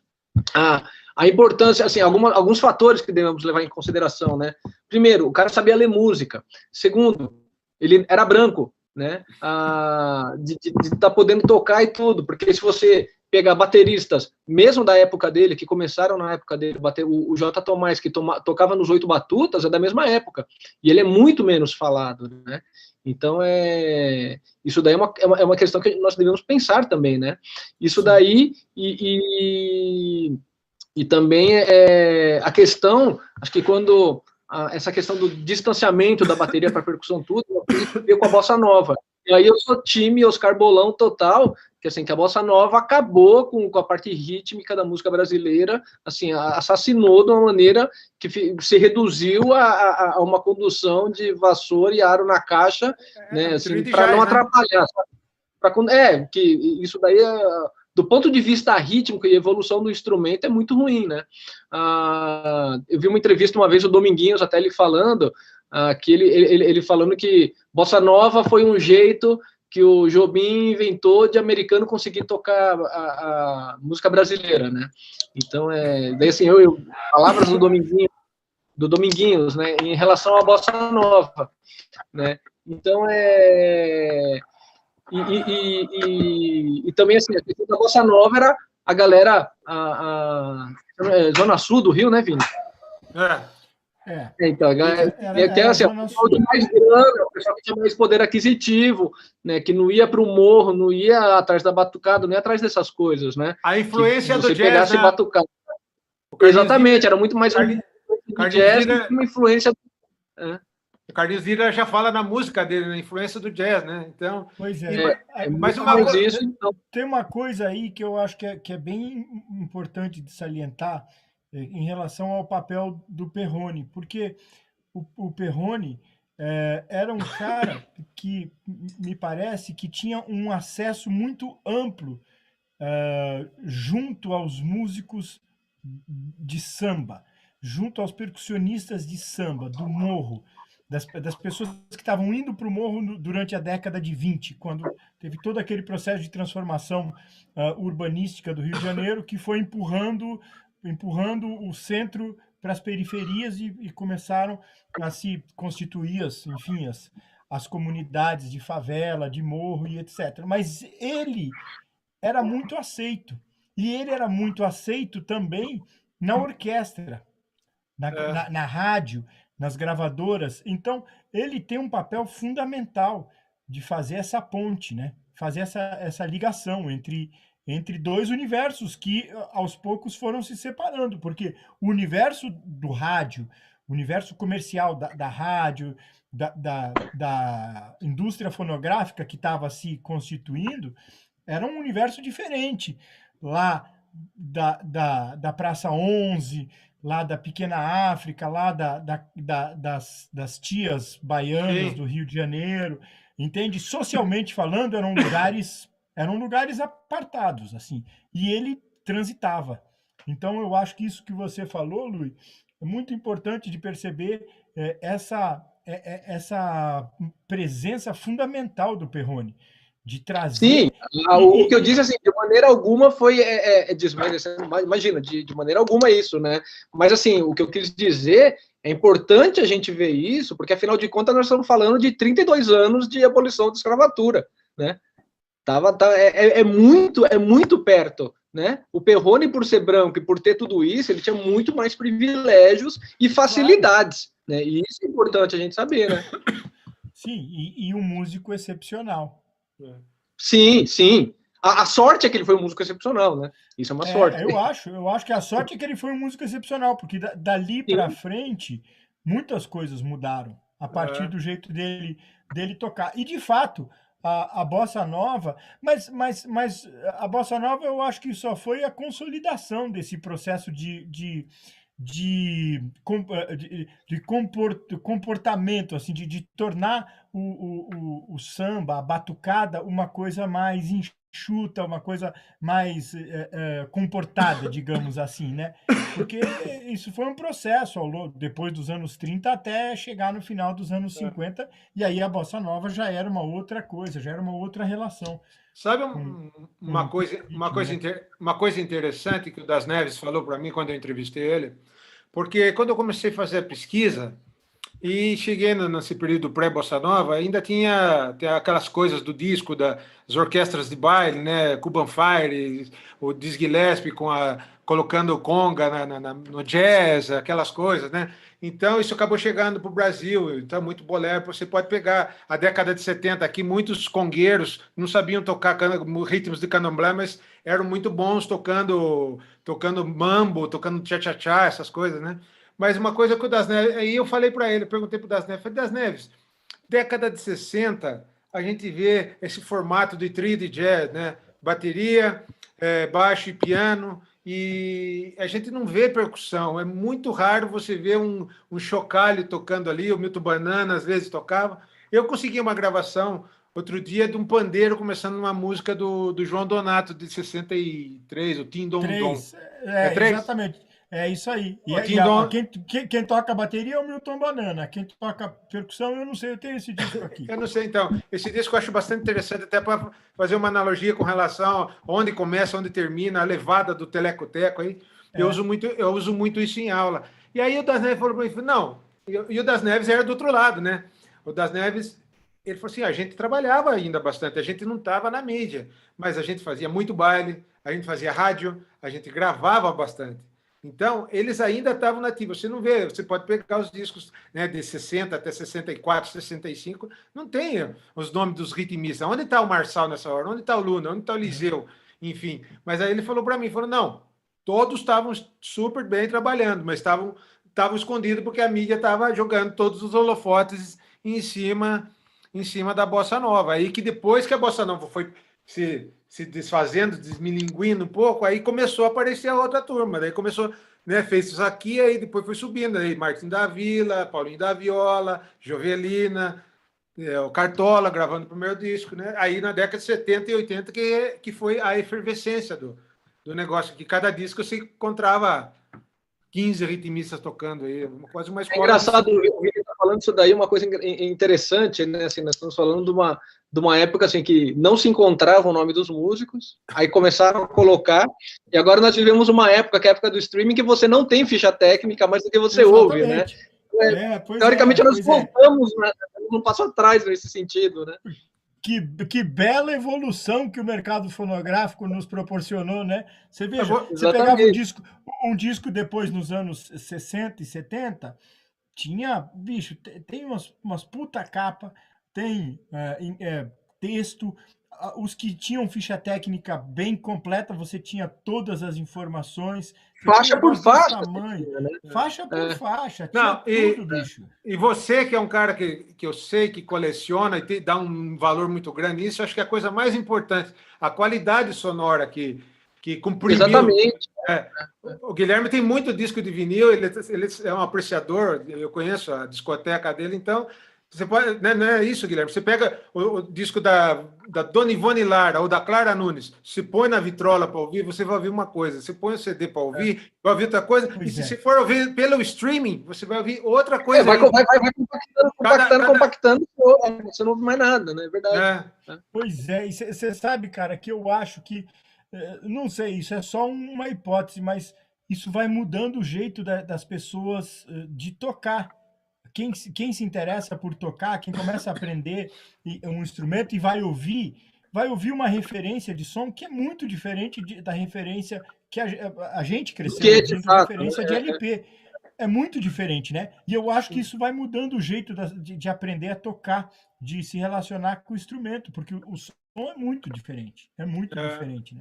C: a importância, assim, alguns fatores que devemos levar em consideração, né? Primeiro, o cara sabia ler música. Segundo, ele era branco, né? De estar podendo tocar e tudo, porque se você pegar bateristas, mesmo da época dele, que começaram na época dele, o J. Tomás, que tocava nos 8 Batutas, é da mesma época, e ele é muito menos falado, né? Então, isso daí é uma questão que nós devemos pensar também, né? Isso daí, e também a questão, acho que quando essa questão do distanciamento da bateria para percussão, tudo, veio com a bossa nova. E aí eu sou time Oscar Bolão total, que assim, que a bossa nova acabou com a parte rítmica da música brasileira, assim, assassinou de uma maneira que se reduziu a uma condução de vassoura e aro na caixa, né, assim, para não atrapalhar. Que isso daí do ponto de vista rítmico e evolução do instrumento é muito ruim, né? Eu vi uma entrevista uma vez, o Dominguinhos, até ele falando, que ele falando que bossa nova foi um jeito que o Jobim inventou de americano conseguir tocar a música brasileira, né? Então, daí assim, palavras do Dominguinhos, né, em relação à bossa nova, né? Então, e também, assim, a questão da bossa nova era a galera, Zona Sul do Rio, né, Vini? Então, a galera, que era assim, o pessoal de mais grana, o pessoal que tinha mais poder aquisitivo, né, que não ia para o morro, não ia atrás da batucada, não ia atrás dessas coisas, né?
D: A influência do
C: você
D: jazz,
C: pegasse
D: né?
C: batucada. Exatamente, era muito mais
D: Carlinhos
C: jazz
D: Lira,
C: que uma influência.
D: O Carlinhos Lira já fala na música dele, na influência do jazz, né? Então,
A: pois é.
D: Mas
C: muito
D: uma
C: mais
D: coisa,
C: isso, então.
A: Tem uma coisa aí que eu acho que é bem importante de salientar em relação ao papel do Perrone, porque o Perrone era um cara que me parece que tinha um acesso muito amplo junto aos músicos de samba, junto aos percussionistas de samba, do morro, das pessoas que estavam indo para o morro durante a década de 20, quando teve todo aquele processo de transformação urbanística do Rio de Janeiro, que foi empurrando o centro para as periferias e começaram a se constituir, enfim, as comunidades de favela, de morro e etc. Mas ele era muito aceito. E ele era muito aceito também na orquestra, na rádio, nas gravadoras. Então, ele tem um papel fundamental de fazer essa ponte, né? Fazer essa ligação entre dois universos que, aos poucos, foram se separando, porque o universo do rádio, o universo comercial da rádio, da indústria fonográfica que estava se constituindo, era um universo diferente. Lá da Praça 11, lá da Pequena África, lá das tias baianas
D: Sim.
A: do Rio de Janeiro, entende? Socialmente falando, eram lugares apartados, assim, e ele transitava. Então, eu acho que isso que você falou, Luiz, é muito importante de perceber essa presença fundamental do Perrone, de trazer...
C: Sim, o que eu disse, assim, de maneira alguma foi desmerecendo, imagina, de maneira alguma isso, né? Mas, assim, o que eu quis dizer, é importante a gente ver isso, porque, afinal de contas, nós estamos falando de 32 anos de abolição da escravatura, né? É muito perto, né? O Perrone, por ser branco e por ter tudo isso, ele tinha muito mais privilégios e facilidades, né? E isso é importante a gente saber, né?
A: Sim, e um músico excepcional.
C: Sim, sim. A sorte é que ele foi um músico excepcional, né? Isso é uma sorte.
A: Eu acho que a sorte é que ele foi um músico excepcional, porque dali para frente muitas coisas mudaram a partir do jeito dele tocar. E de fato, a bossa nova, mas a bossa nova eu acho que só foi a consolidação desse processo de comportamento, assim, de tornar o samba, a batucada, uma coisa mais enxuta, uma coisa mais comportada, digamos assim, né? Porque isso foi um processo depois dos anos 30 até chegar no final dos anos 50, e aí a bossa nova já era uma outra coisa, já era uma outra relação.
D: Sabe uma coisa interessante que o Das Neves falou para mim quando eu entrevistei ele? Porque quando eu comecei a fazer a pesquisa e cheguei nesse período pré-bossa nova, ainda tinha aquelas coisas do disco das orquestras de baile, né? Cuban Fire, o Dizzy Gillespie colocando conga no jazz, aquelas coisas, né? Então, isso acabou chegando para o Brasil. Então, muito bolero. Você pode pegar a década de 70 aqui, muitos congueiros não sabiam tocar ritmos de candomblé, mas eram muito bons tocando mambo, tocando tchá-tchá-tchá, essas coisas, né? Mas uma coisa que o Das Neves... Aí eu falei para ele, perguntei para o Das Neves, falei, Das Neves, década de 60, a gente vê esse formato de trio de jazz, né? Bateria, baixo e piano... E a gente não vê percussão, é muito raro você ver um chocalho tocando ali, o Milton Banana às vezes tocava. Eu consegui uma gravação outro dia de um pandeiro começando uma música do João Donato, de 63, o Tim Dom Dom.
A: Exatamente. É isso aí.
D: O Tim
A: Quem toca bateria é o Milton Banana. Quem toca percussão, eu não sei, eu tenho esse disco aqui.
D: Eu não sei, então. Esse disco eu acho bastante interessante, até para fazer uma analogia com relação a onde começa, onde termina, a levada do teleco-teco aí. Eu uso muito isso em aula. E aí o Das Neves falou para mim, não, e o Das Neves era do outro lado, né? O Das Neves, ele falou assim, a gente trabalhava ainda bastante, a gente não estava na mídia, mas a gente fazia muito baile, a gente fazia rádio, a gente gravava bastante. Então, eles ainda estavam nativos. Você não vê, você pode pegar os discos, né, de 60 até 64, 65, não tem os nomes dos ritmistas. Onde está o Marçal nessa hora? Onde está o Luna? Onde está o Liseu? Enfim. Mas aí ele falou para mim, falou, não, todos estavam super bem trabalhando, mas estavam escondidos porque a mídia estava jogando todos os holofotes em cima da Bossa Nova. Aí que depois que a Bossa Nova foi se desfazendo, desmilinguindo um pouco, aí começou a aparecer a outra turma, daí começou, né, fez isso aqui, aí depois foi subindo, aí Martin da Vila, Paulinho da Viola, Jovelina, o Cartola gravando o primeiro disco, né, aí na década de 70 e 80 que foi a efervescência do negócio, que cada disco se encontrava 15 ritmistas tocando aí, quase uma escola.
C: É engraçado, o Vini está falando isso daí, uma coisa interessante, né? Assim, nós estamos falando de uma época assim, que não se encontrava o nome dos músicos, aí começaram a colocar, e agora nós vivemos uma época, que é a época do streaming, que você não tem ficha técnica, mas do que você ouve, né? Teoricamente, nós voltamos um passo atrás nesse sentido, né?
A: Que bela evolução que o mercado fonográfico nos proporcionou, né? Você veja, você pegava um disco depois nos anos 60 e 70, tinha, bicho, tem umas puta capa, tem texto, os que tinham ficha técnica bem completa, você tinha todas as informações.
C: Faixa por faixa.
A: Né? Faixa por faixa, tinha tudo, bicho.
D: E você, que é um cara que eu sei que coleciona e dá um valor muito grande nisso, acho que é a coisa mais importante, a qualidade sonora que comprimiu.
C: Exatamente.
D: O Guilherme tem muito disco de vinil, ele é um apreciador, eu conheço a discoteca dele, então você pode, não é isso, Guilherme, você pega o disco da Dona Ivone Lara ou da Clara Nunes, se põe na vitrola para ouvir, você vai ouvir uma coisa, você põe o CD para ouvir, vai ouvir outra coisa, se você for ouvir pelo streaming, você vai ouvir outra coisa.
C: Vai compactando, você não ouve mais nada, né? É verdade.
A: Pois é, e você sabe, cara, que eu acho que, não sei, isso é só uma hipótese, mas isso vai mudando o jeito das pessoas de tocar. Quem se interessa por tocar, quem começa a aprender um instrumento e vai ouvir uma referência de som que é muito diferente da referência que a gente cresceu ouvindo, referência de LP. É muito diferente, né? E eu acho que isso vai mudando o jeito de aprender a tocar, de se relacionar com o instrumento, porque o som é muito diferente. É muito diferente, né?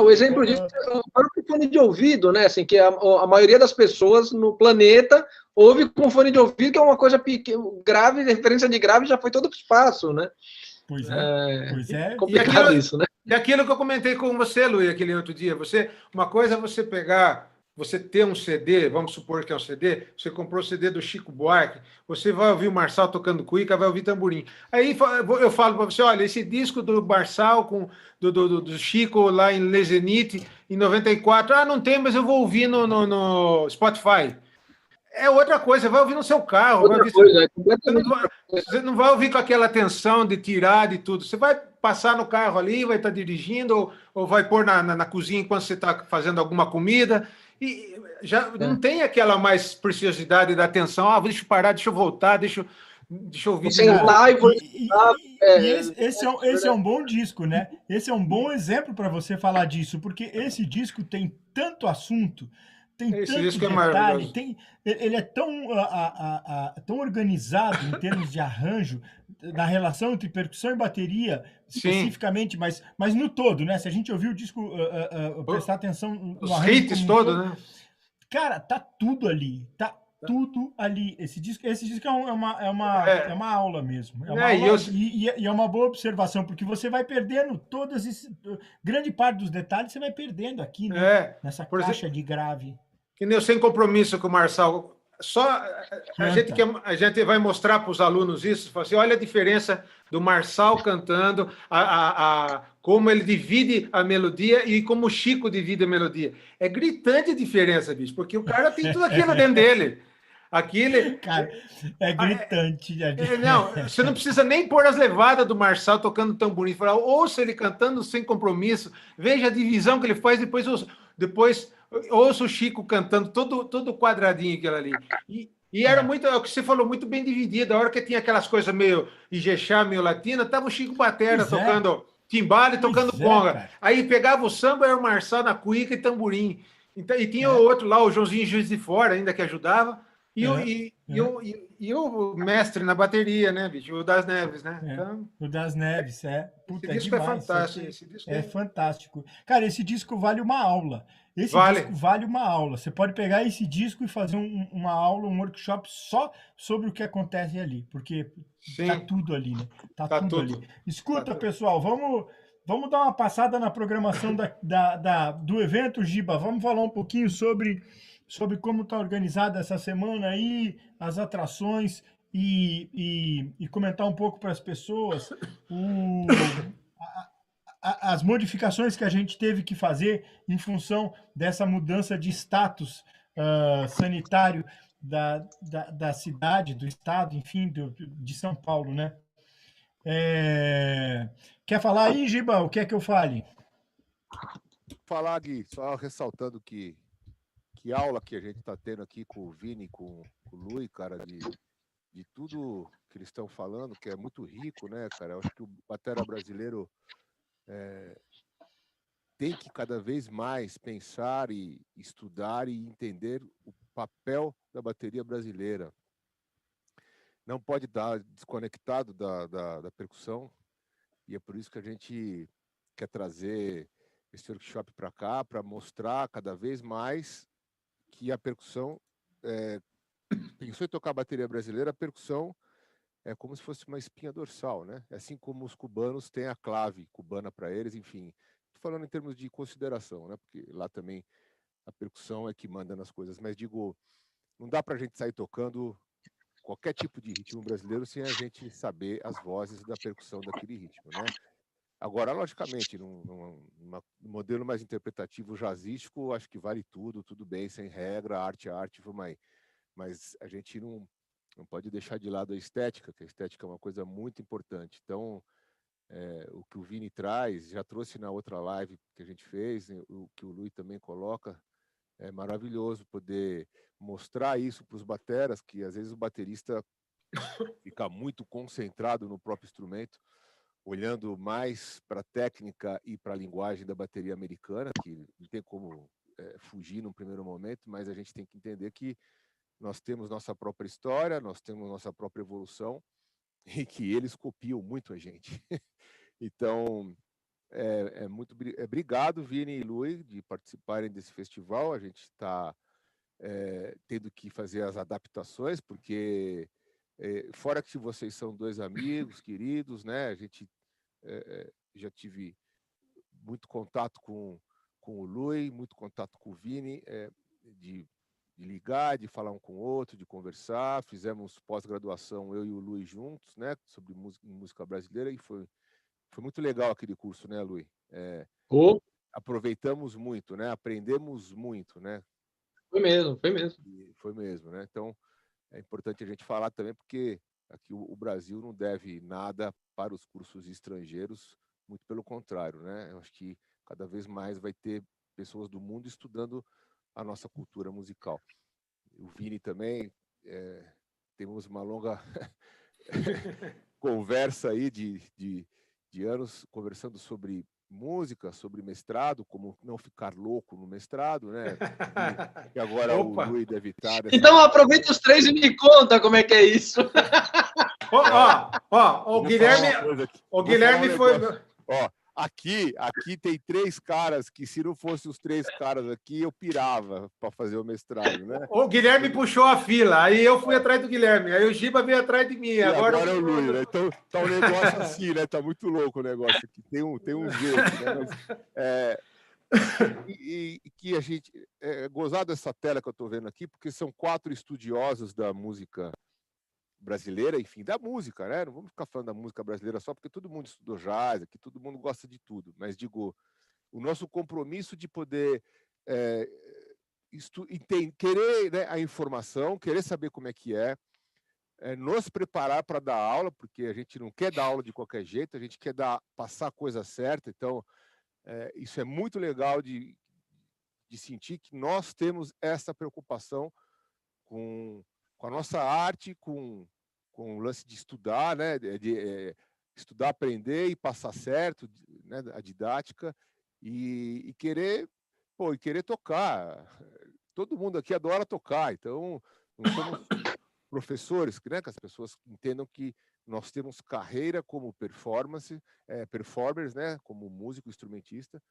C: O exemplo disso é o fone de ouvido, né? Assim, que a maioria das pessoas no planeta ouve com fone de ouvido, que é uma coisa grave, referência de grave já foi todo o espaço, né?
A: Pois é.
C: É complicado isso, né?
D: E aquilo que eu comentei com você, Luiz, aquele outro dia, uma coisa é você pegar, você ter um CD, vamos supor que é um CD, você comprou o CD do Chico Buarque, você vai ouvir o Marçal tocando cuíca, vai ouvir tamborim. Aí eu falo para você, olha, esse disco do Marçal, do Chico lá em Le Zénith, em 94, não tem, mas eu vou ouvir no Spotify. É outra coisa, você vai ouvir no seu carro. Você não vai ouvir com aquela tensão de tirar de tudo. Você vai passar no carro ali, vai estar dirigindo, ou vai pôr na cozinha enquanto você está fazendo alguma comida. E já não tem aquela mais preciosidade da atenção. Deixa eu parar, deixa eu voltar, deixa eu ouvir.
A: Esse é um bom disco, né? Esse é um bom exemplo para você falar disso, porque esse disco tem tanto assunto, tem tanto detalhe, ele é tão organizado em termos de arranjo, na relação entre percussão e bateria, especificamente, mas no todo, né? Se a gente ouvir o disco, prestar atenção no
D: arranjo, os hits todos, né?
A: Cara, tá tudo ali, tudo ali. Esse disco é uma aula mesmo. E é uma boa observação, porque você vai perdendo grande parte dos detalhes, você vai perdendo aqui, né? Nessa caixa de grave.
D: Que nem eu Sem Compromisso que o Marçal a gente vai mostrar para os alunos isso, fala assim, olha a diferença do Marçal cantando, como ele divide a melodia e como o Chico divide a melodia. É gritante a diferença, bicho, porque o cara tem tudo aquilo dentro dele. Aquilo...
A: Cara, é gritante.
D: Não, você não precisa nem pôr as levadas do Marçal tocando tão bonito. Ouça ele cantando sem compromisso, veja a divisão que ele faz, depois ouça o Chico cantando todo quadradinho aquilo ali. E era muito, é o que você falou, muito bem dividido. A hora que tinha aquelas coisas meio Ijexá, meio latina, tava o Chico Batera tocando timbale, tocando conga. Aí pegava o samba, era o Marçal na cuíca e tamborim. Então, e tinha o outro lá, o Joãozinho Juiz de Fora, ainda que ajudava. E o mestre na bateria, né, bicho? O Das Neves, né?
A: Então, o Das Neves, Puta,
D: esse disco
A: demais,
D: é fantástico. Esse disco
A: é fantástico. Cara, esse disco vale uma aula. Esse disco vale uma aula. Você pode pegar esse disco e fazer uma aula, um workshop só sobre o que acontece ali, porque tá tudo ali, né? Tá tudo ali. Escuta, pessoal, vamos dar uma passada na programação do evento, Giba. Vamos falar um pouquinho sobre como está organizada essa semana aí, as atrações e comentar um pouco para as pessoas as modificações que a gente teve que fazer em dessa mudança de status sanitário da cidade, do estado, enfim, de São Paulo, né? Quer falar aí, Giba? O que é que eu fale?
B: Falar, Gui, só ressaltando que aula que a gente está tendo aqui com o Vini, com o Lui, cara, de tudo que eles estão falando, que é muito rico, né, cara? Eu acho que o batera brasileiro tem que cada vez mais pensar e estudar e entender o papel da bateria brasileira. Não pode estar desconectado da percussão, e é por isso que a gente quer trazer esse workshop para cá, para mostrar cada vez mais que a percussão, pensou em tocar a bateria brasileira, a percussão é como se fosse uma espinha dorsal, né? Assim como os cubanos têm a clave cubana para eles, enfim. Estou falando em termos de consideração, né? Porque lá também a percussão é que manda nas coisas. Mas digo, não dá para a gente sair tocando qualquer tipo de ritmo brasileiro sem a gente saber as vozes da percussão daquele ritmo, né? Agora, logicamente, num modelo mais interpretativo jazzístico, acho que vale tudo bem, sem regra, arte, vamos aí. Mas a gente não pode deixar de lado a estética, que a estética é uma coisa muito importante. Então, o que o Vini traz, já trouxe na outra live que a gente fez, o que o Lui também coloca, é maravilhoso poder mostrar isso para os bateras, que às vezes o baterista fica muito concentrado no próprio instrumento, olhando mais para a técnica e para a linguagem da bateria americana, que não tem como fugir num primeiro momento, mas a gente tem que entender que nós temos nossa própria história, nós temos nossa própria evolução e que eles copiam muito a gente. Então, obrigado, Vini e Lui, de participarem desse festival. A gente está tendo que fazer as adaptações, porque fora que vocês são dois amigos queridos, né? A gente já tive muito contato com o Lui, muito contato com o Vini, de ligar, de falar um com o outro, de conversar. Fizemos pós-graduação, eu e o Lui juntos, né? Sobre música brasileira, e foi muito legal aquele curso, né, Lui? Aproveitamos muito, né? Aprendemos muito, né?
C: Foi mesmo.
B: Foi mesmo, né? Então, é importante a gente falar também, porque aqui o Brasil não deve nada para os cursos estrangeiros, muito pelo contrário, né? Eu acho que cada vez mais vai ter pessoas do mundo estudando a nossa cultura musical. O Vini também, temos uma longa conversa aí de anos, conversando sobre música, sobre mestrado, como não ficar louco no mestrado, né? E agora o Lui deve estar...
C: Então aproveita os três e me conta como é que é isso.
D: O Guilherme foi...
B: Aqui tem 3 caras que, se não fossem os 3 caras aqui, eu pirava para fazer o mestrado, né?
D: O Guilherme puxou a fila, aí eu fui atrás do Guilherme, aí o Giba veio atrás de mim.
B: E agora é o Lui, né? Então tá um negócio assim, né? Tá muito louco o negócio aqui. Tem um jeito, né? Mas, E que a gente... gozado dessa tela que eu estou vendo aqui, porque são 4 estudiosos da música brasileira, enfim, da música, né? Não vamos ficar falando da música brasileira só porque todo mundo estudou jazz, aqui todo mundo gosta de tudo, mas digo, o nosso compromisso de poder querer, né, a informação, querer saber como é que nos preparar para dar aula, porque a gente não quer dar aula de qualquer jeito, a gente quer passar a coisa certa, então isso é muito legal de sentir que nós temos essa preocupação com a nossa arte, com o lance de estudar, né, estudar, aprender e passar certo, né, a didática, e querer tocar. Todo mundo aqui adora tocar, então não somos professores, né, que as pessoas entendam que nós temos carreira como performers, né, como músico, instrumentista.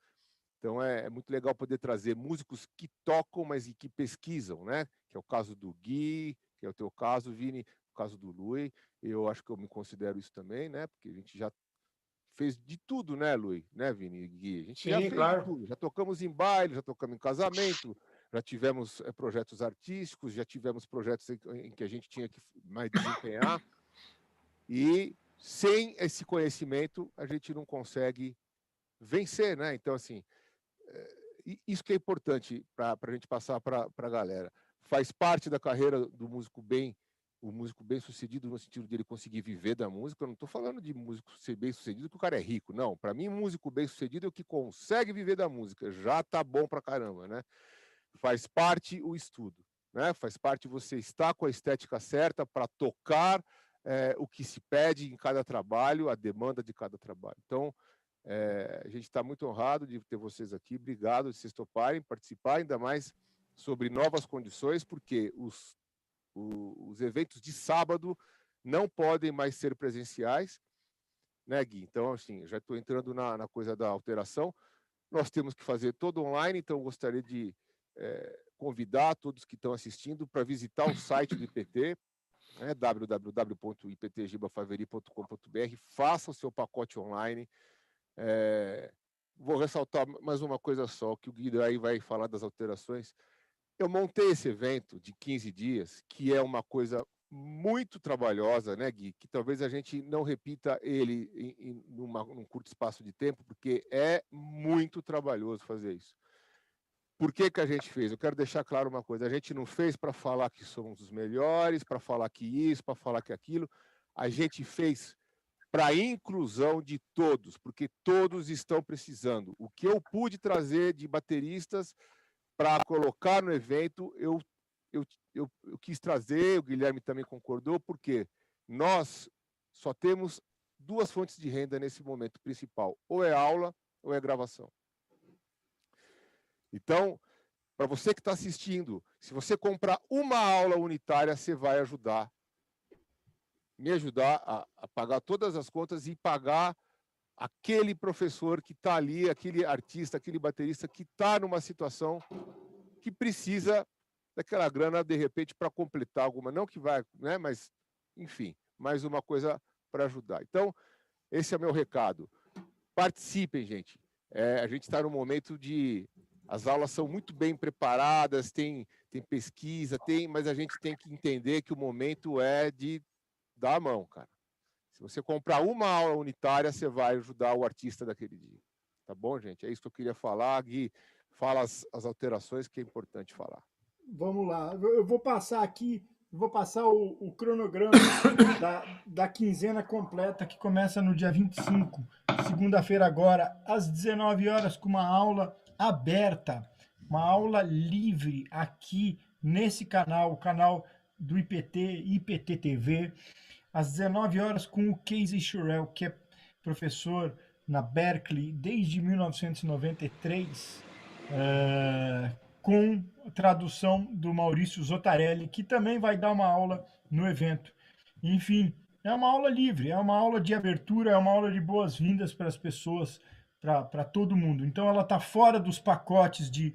B: Então é muito legal poder trazer músicos que tocam, mas e que pesquisam, né? Que é o caso do Gui, que é o teu caso, Vini, o caso do Lui. Eu acho que eu me considero isso também, né? Porque a gente já fez de tudo, né, Lui? Né, Vini e Gui? A gente já fez de tudo. Já tocamos em baile, já tocamos em casamento, já tivemos projetos artísticos, já tivemos projetos em que a gente tinha que mais desempenhar. E sem esse conhecimento, a gente não consegue vencer, né? Então, assim, isso que é importante para a gente passar para a galera. Faz parte da carreira do músico o músico bem sucedido no sentido de ele conseguir viver da música. Eu não estou falando de músico ser bem sucedido que o cara é rico, não. Para mim, músico bem sucedido é o que consegue viver da música. Já tá bom para caramba, né? Faz parte o estudo, né? Faz parte você estar com a estética certa para tocar o que se pede em cada trabalho, a demanda de cada trabalho. Então, a gente está muito honrado de ter vocês aqui. Obrigado de vocês toparem participar, ainda mais sobre novas condições, porque os eventos de sábado não podem mais ser presenciais, né, Gui? Então, assim, já estou entrando na coisa da alteração. Nós temos que fazer todo online, então eu gostaria de convidar todos que estão assistindo para visitar o site do IPT, né, www.iptgibafaveri.com.br. Faça o seu pacote online. Vou ressaltar mais uma coisa só, que o Guido aí vai falar das alterações. Eu montei esse evento de 15 dias, que é uma coisa muito trabalhosa, né, Gui? Que talvez a gente não repita ele num curto espaço de tempo, porque é muito trabalhoso fazer isso. Por que a gente fez? Eu quero deixar claro uma coisa. A gente não fez para falar que somos os melhores, para falar que isso, para falar que aquilo. A gente fez para a inclusão de todos, porque todos estão precisando. O que eu pude trazer de bateristas para colocar no evento, eu quis trazer, o Guilherme também concordou, porque nós só temos 2 fontes de renda nesse momento principal, ou é aula ou é gravação. Então, para você que está assistindo, se você comprar uma aula unitária, você vai me ajudar a pagar todas as contas e pagar aquele professor que está ali, aquele artista, aquele baterista que está numa situação que precisa daquela grana, de repente, para completar alguma. Não que vai, né? Mas, enfim, mais uma coisa para ajudar. Então, esse é o meu recado. Participem, gente. A gente está num momento de... As aulas são muito bem preparadas, tem pesquisa, mas a gente tem que entender que o momento é de dar a mão, cara. Se você comprar uma aula unitária, você vai ajudar o artista daquele dia. Tá bom, gente? É isso que eu queria falar. Gui, fala as alterações que é importante falar.
A: Vamos lá. Eu vou passar aqui, vou passar o cronograma da quinzena completa, que começa no dia 25, segunda-feira agora, às 19 horas, com uma aula aberta, uma aula livre aqui nesse canal, o canal do IPT TV, às 19 horas, com o Casey Shurell, que é professor na Berkeley desde 1993, com tradução do Maurício Zotarelli, que também vai dar uma aula no evento. Enfim, é uma aula livre, é uma aula de abertura, é uma aula de boas-vindas para as pessoas, para todo mundo. Então, ela está fora dos pacotes de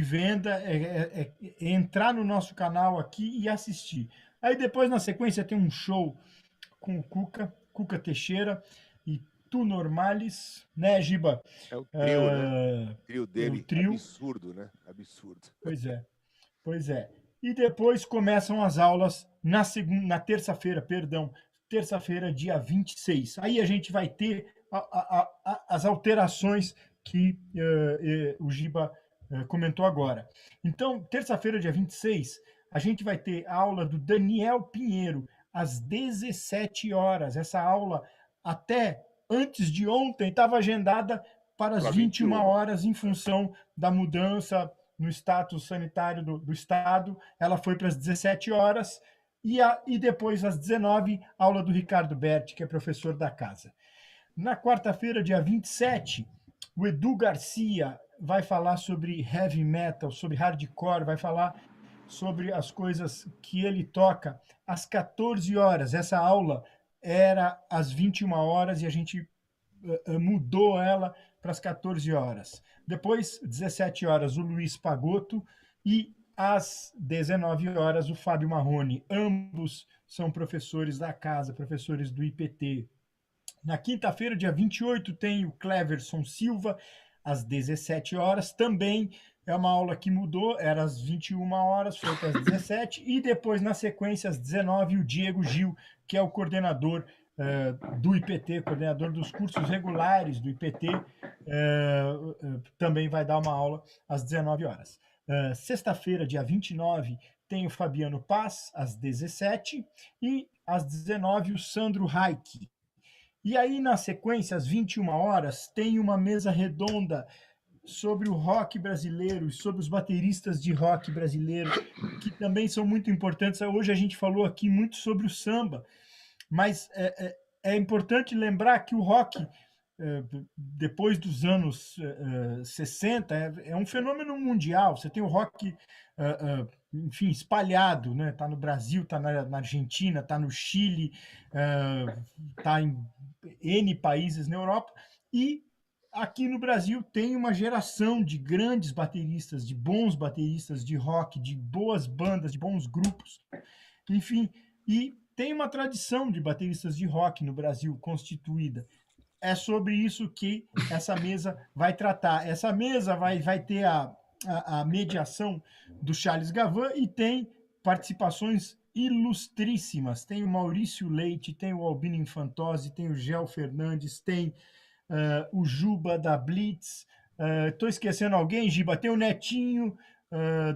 A: venda, entrar no nosso canal aqui e assistir. Aí depois, na sequência, tem um show com o Cuca Teixeira, e Tu Normales, né, Giba?
B: É o trio, né? O trio dele,
A: o trio.
B: absurdo, né? Absurdo.
A: Pois é. E depois começam as aulas na terça-feira, terça-feira, dia 26. Aí a gente vai ter as alterações que o Giba comentou agora. Então, terça-feira, dia 26, a gente vai ter a aula do Daniel Pinheiro, às 17 horas. Essa aula, até antes de ontem, estava agendada para as 21 horas, em função da mudança no status sanitário do Estado. Ela foi para as 17 horas, e depois, às 19, aula do Ricardo Berti, que é professor da casa. Na quarta-feira, dia 27, o Edu Garcia vai falar sobre heavy metal, sobre hardcore, vai falar sobre as coisas que ele toca às 14 horas. Essa aula era às 21 horas e a gente mudou ela para as 14 horas. Depois, 17 horas, o Luiz Pagotto, e às 19 horas, o Fábio Marrone. Ambos são professores da casa, professores do IPT. Na quinta-feira, dia 28, tem o Cleverson Silva, às 17 horas. Também é uma aula que mudou, era às 21 horas, foi para as 17. E depois, na sequência, às 19, o Diego Gil, que é o coordenador do IPT, coordenador dos cursos regulares do IPT, também vai dar uma aula às 19 horas. Sexta-feira, dia 29, tem o Fabiano Paz, às 17, e às 19, o Sandro Reich. E aí, na sequência, às 21 horas, tem uma mesa redonda sobre o rock brasileiro e sobre os bateristas de rock brasileiro, que também são muito importantes. Hoje a gente falou aqui muito sobre o samba, mas é importante lembrar que o rock, depois dos anos 60, é um fenômeno mundial. Você tem o rock, enfim, espalhado, né? Está no Brasil, está na Argentina, está no Chile, está em N países na Europa, e aqui no Brasil tem uma geração de grandes bateristas, de bons bateristas de rock, de boas bandas, de bons grupos, enfim, e tem uma tradição de bateristas de rock no Brasil constituída. É sobre isso que essa mesa vai tratar. Essa mesa vai ter a mediação do Charles Gavan, e tem participações ilustríssimas. Tem o Maurício Leite, tem o Albino Infantozzi, tem o Gel Fernandes, tem o Juba da Blitz. Estou esquecendo alguém, Giba? Tem o Netinho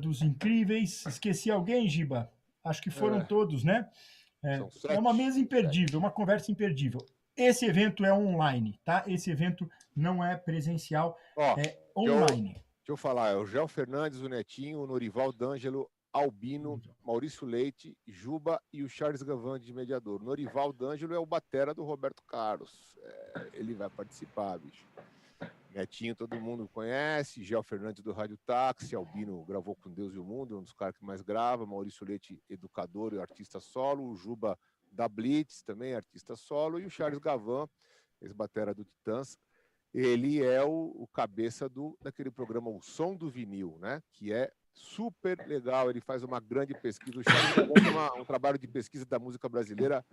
A: dos Incríveis. Esqueci alguém, Giba? Acho que foram todos, né? É uma mesa imperdível, uma conversa imperdível. Esse evento é online, tá? Esse evento não é presencial, é online.
B: Deixa eu falar, é o Gel Fernandes, o Netinho, o Norival D'Angelo, Albino, Maurício Leite, Juba e o Charles Gavan de mediador. O Norival D'Angelo é o batera do Roberto Carlos. Ele vai participar, bicho. Netinho todo mundo conhece, Gel Fernandes do Rádio Táxi, Albino gravou com Deus e o Mundo, um dos caras que mais grava, Maurício Leite, educador e artista solo, o Juba da Blitz, também artista solo, e o Charles Gavan, ex-batera do Titãs, ele é o cabeça daquele programa O Som do Vinil, né? Que é super legal, ele faz uma grande pesquisa, o Charles Gavan tem um trabalho de pesquisa da música brasileira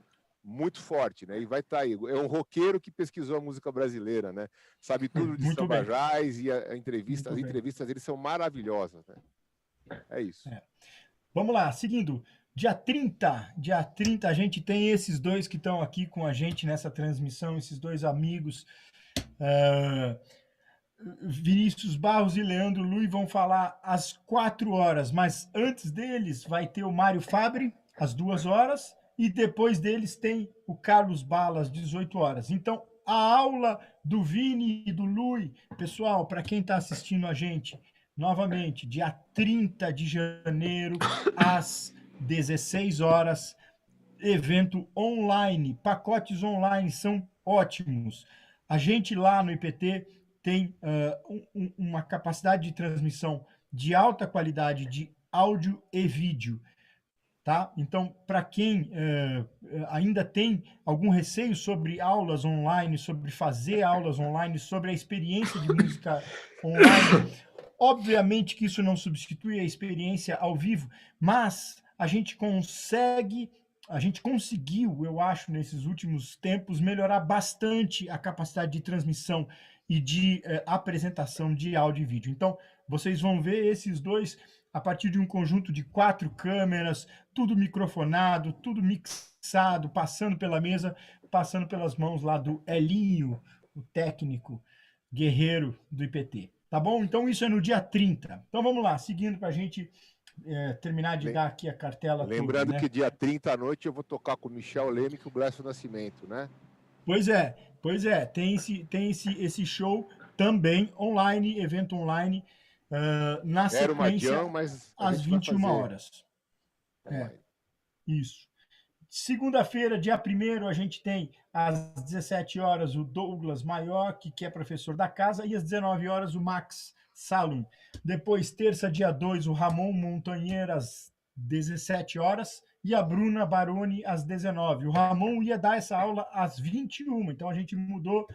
B: muito forte, né? E vai estar aí. É um roqueiro que pesquisou a música brasileira, né? Sabe tudo de samba jazz, e as entrevistas dele são maravilhosas, né? É isso.
A: Vamos lá, seguindo. Dia 30, a gente tem esses dois que estão aqui com a gente nessa transmissão, esses dois amigos, Vinícius Barros e Leandro Lui, vão falar às 4 horas, mas antes deles vai ter o Mário Fabre, às 2 horas, e depois deles tem o Carlos Bala, às 18 horas. Então, a aula do Vini e do Lui, pessoal, para quem está assistindo a gente, novamente, dia 30 de janeiro, às 16 horas, evento online, pacotes online são ótimos. A gente lá no IPT tem uma capacidade de transmissão de alta qualidade de áudio e vídeo, tá? Então, para quem ainda tem algum receio sobre aulas online, sobre fazer aulas online, sobre a experiência de música online, obviamente que isso não substitui a experiência ao vivo, mas a gente consegue a gente conseguiu, eu acho, nesses últimos tempos, melhorar bastante a capacidade de transmissão e de apresentação de áudio e vídeo. Então, vocês vão ver esses dois a partir de um conjunto de 4 câmeras, tudo microfonado, tudo mixado, passando pela mesa, passando pelas mãos lá do Elinho, o técnico guerreiro do IPT. Tá bom? Então, isso é no dia 30. Então, vamos lá, seguindo para a gente terminar de dar aqui a cartela toda.
B: Lembrando que dia 30 à noite eu vou tocar com o Michel Leme e com o Glécio Nascimento, né?
A: Pois é. Tem esse show também online, evento online, na sequência, às 21 horas. Isso. Segunda-feira, dia 1º, a gente tem às 17 horas o Douglas Maior, que é professor da casa, e às 19 horas o Max Salum. Depois, terça, dia 2, o Ramon Montanheira, às 17 horas, e a Bruna Baroni, às 19. O Ramon ia dar essa aula às 21, então a gente mudou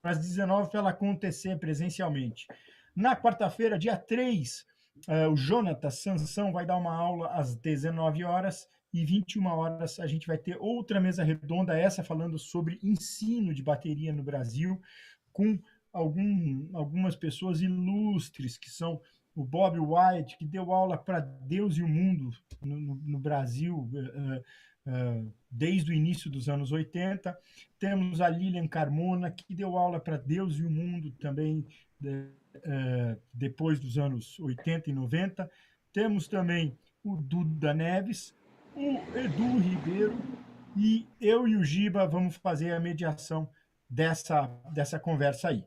A: para as 19 para ela acontecer presencialmente. Na quarta-feira, dia 3, o Jonatas Sansão vai dar uma aula às 19 horas, e 21 horas a gente vai ter outra mesa redonda, essa falando sobre ensino de bateria no Brasil, com algumas pessoas ilustres, que são o Bob White, que deu aula para Deus e o mundo no Brasil desde o início dos anos 80. Temos a Lilian Carmona, que deu aula para Deus e o mundo também depois dos anos 80 e 90. Temos também o Duda Neves, o Edu Ribeiro, e eu e o Giba vamos fazer a mediação dessa conversa aí.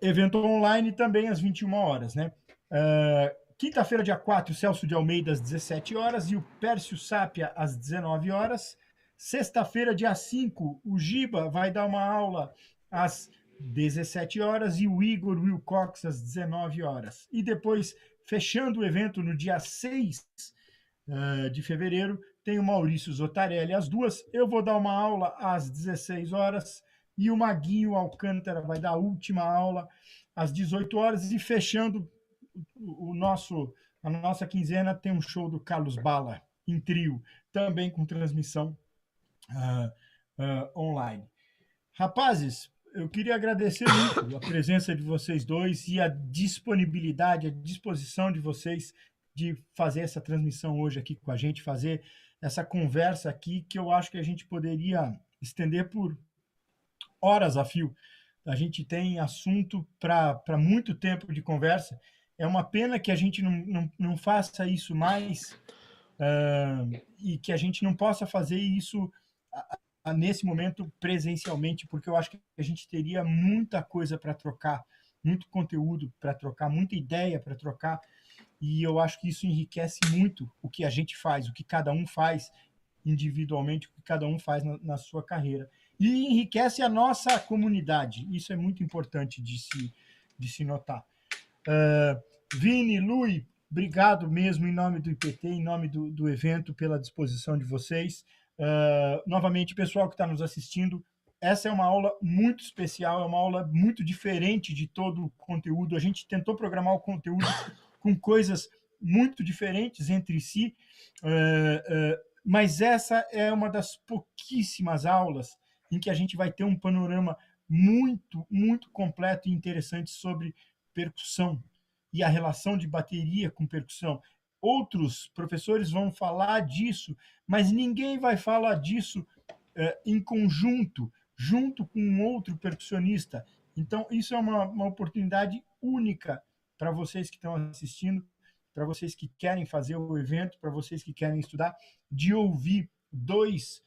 A: Evento online também às 21 horas, né? Quinta-feira, dia 4, o Celso de Almeida, às 17 horas, e o Pércio Sápia, às 19 horas. Sexta-feira, dia 5, o Giba vai dar uma aula às 17 horas, e o Igor Wilcox, às 19 horas. E depois, fechando o evento no dia 6 de fevereiro, tem o Maurício Zotarelli às 2. Eu vou dar uma aula às 16 horas e o Maguinho Alcântara vai dar a última aula às 18 horas. E fechando a nossa quinzena, tem um show do Carlos Bala em trio, também com transmissão online. Rapazes, eu queria agradecer muito a presença de vocês dois e a disponibilidade, a disposição de vocês de fazer essa transmissão hoje aqui com a gente, fazer essa conversa aqui, que eu acho que a gente poderia estender por horas a fio. A gente tem assunto para muito tempo de conversa. É uma pena que a gente não faça isso mais e que a gente não possa fazer isso nesse momento presencialmente, porque eu acho que a gente teria muita coisa para trocar, muito conteúdo para trocar, muita ideia para trocar. E eu acho que isso enriquece muito o que a gente faz, o que cada um faz individualmente, o que cada um faz na sua carreira. E enriquece a nossa comunidade. Isso é muito importante de se notar. Vini, Lui, obrigado mesmo em nome do IPT, em nome do evento, pela disposição de vocês. Novamente, pessoal que está nos assistindo, essa é uma aula muito especial, é uma aula muito diferente de todo o conteúdo. A gente tentou programar o conteúdo com coisas muito diferentes entre si, mas essa é uma das pouquíssimas aulas em que a gente vai ter um panorama muito, muito completo e interessante sobre percussão e a relação de bateria com percussão. Outros professores vão falar disso, mas ninguém vai falar disso em conjunto, junto com um outro percussionista. Então, isso é uma oportunidade única para vocês que estão assistindo, para vocês que querem fazer o evento, para vocês que querem estudar, de ouvir dois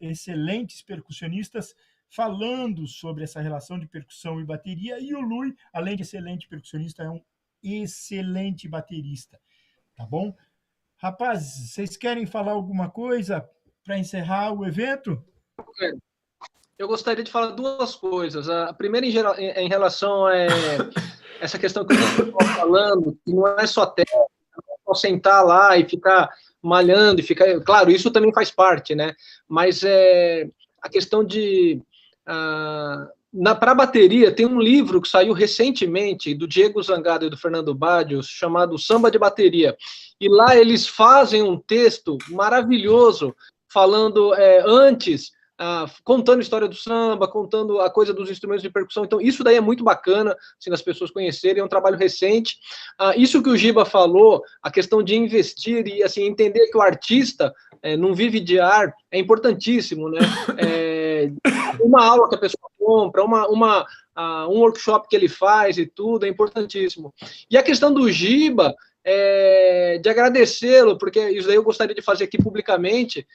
A: excelentes percussionistas falando sobre essa relação de percussão e bateria. E o Lui, além de excelente percussionista, é um excelente baterista. Tá bom? Rapazes, vocês querem falar alguma coisa para encerrar o evento?
C: Eu gostaria de falar duas coisas. A primeira, em relação a essa questão que eu estou falando, que não é só técnica, não é só sentar lá e ficar malhando, e ficar... Claro, isso também faz parte, né? Mas a questão de... para a bateria, tem um livro que saiu recentemente, do Diego Zangado e do Fernando Badios, chamado Samba de Bateria. E lá eles fazem um texto maravilhoso, falando antes, contando a história do samba, contando a coisa dos instrumentos de percussão. Então, isso daí é muito bacana, assim, as pessoas conhecerem, é um trabalho recente. Isso que o Giba falou, a questão de investir e, assim, entender que o artista não vive de arte, é importantíssimo, né? Uma aula que a pessoa compra, um workshop que ele faz e tudo, é importantíssimo. E a questão do Giba, de agradecê-lo, porque isso daí eu gostaria de fazer aqui publicamente.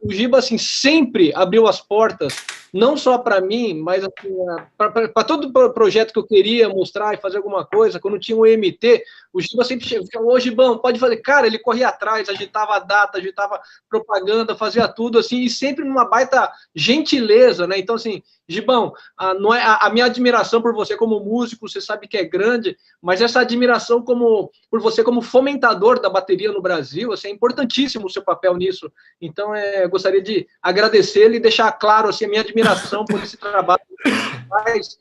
C: O Giba, assim, sempre abriu as portas, não só para mim, mas assim, para todo projeto que eu queria mostrar e fazer alguma coisa. Quando tinha o EMT, o Giba sempre falou: ô Gibão, pode fazer. Cara, ele corria atrás, agitava a data, agitava propaganda, fazia tudo assim, e sempre numa baita gentileza, né? Então, assim, Gibão, não é a minha admiração por você como músico, você sabe que é grande, mas essa admiração por você como fomentador da bateria no Brasil, assim, é importantíssimo o seu papel nisso. Então, eu gostaria de agradecer e deixar claro assim, a minha admiração por esse trabalho que você faz,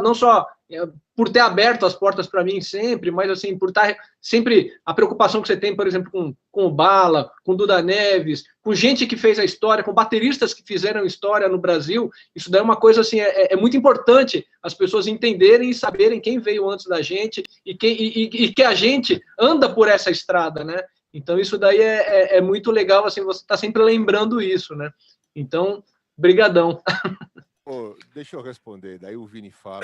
C: não só por ter aberto as portas para mim sempre, mas assim, por estar sempre a preocupação que você tem, por exemplo, com o Bala, com o Duda Neves, com gente que fez a história, com bateristas que fizeram história no Brasil. Isso daí é uma coisa assim, é muito importante as pessoas entenderem e saberem quem veio antes da gente e que a gente anda por essa estrada, né? Então, isso daí é muito legal, assim, você está sempre lembrando isso, né? Então, brigadão.
B: Pô, deixa eu responder, daí o Vini fala.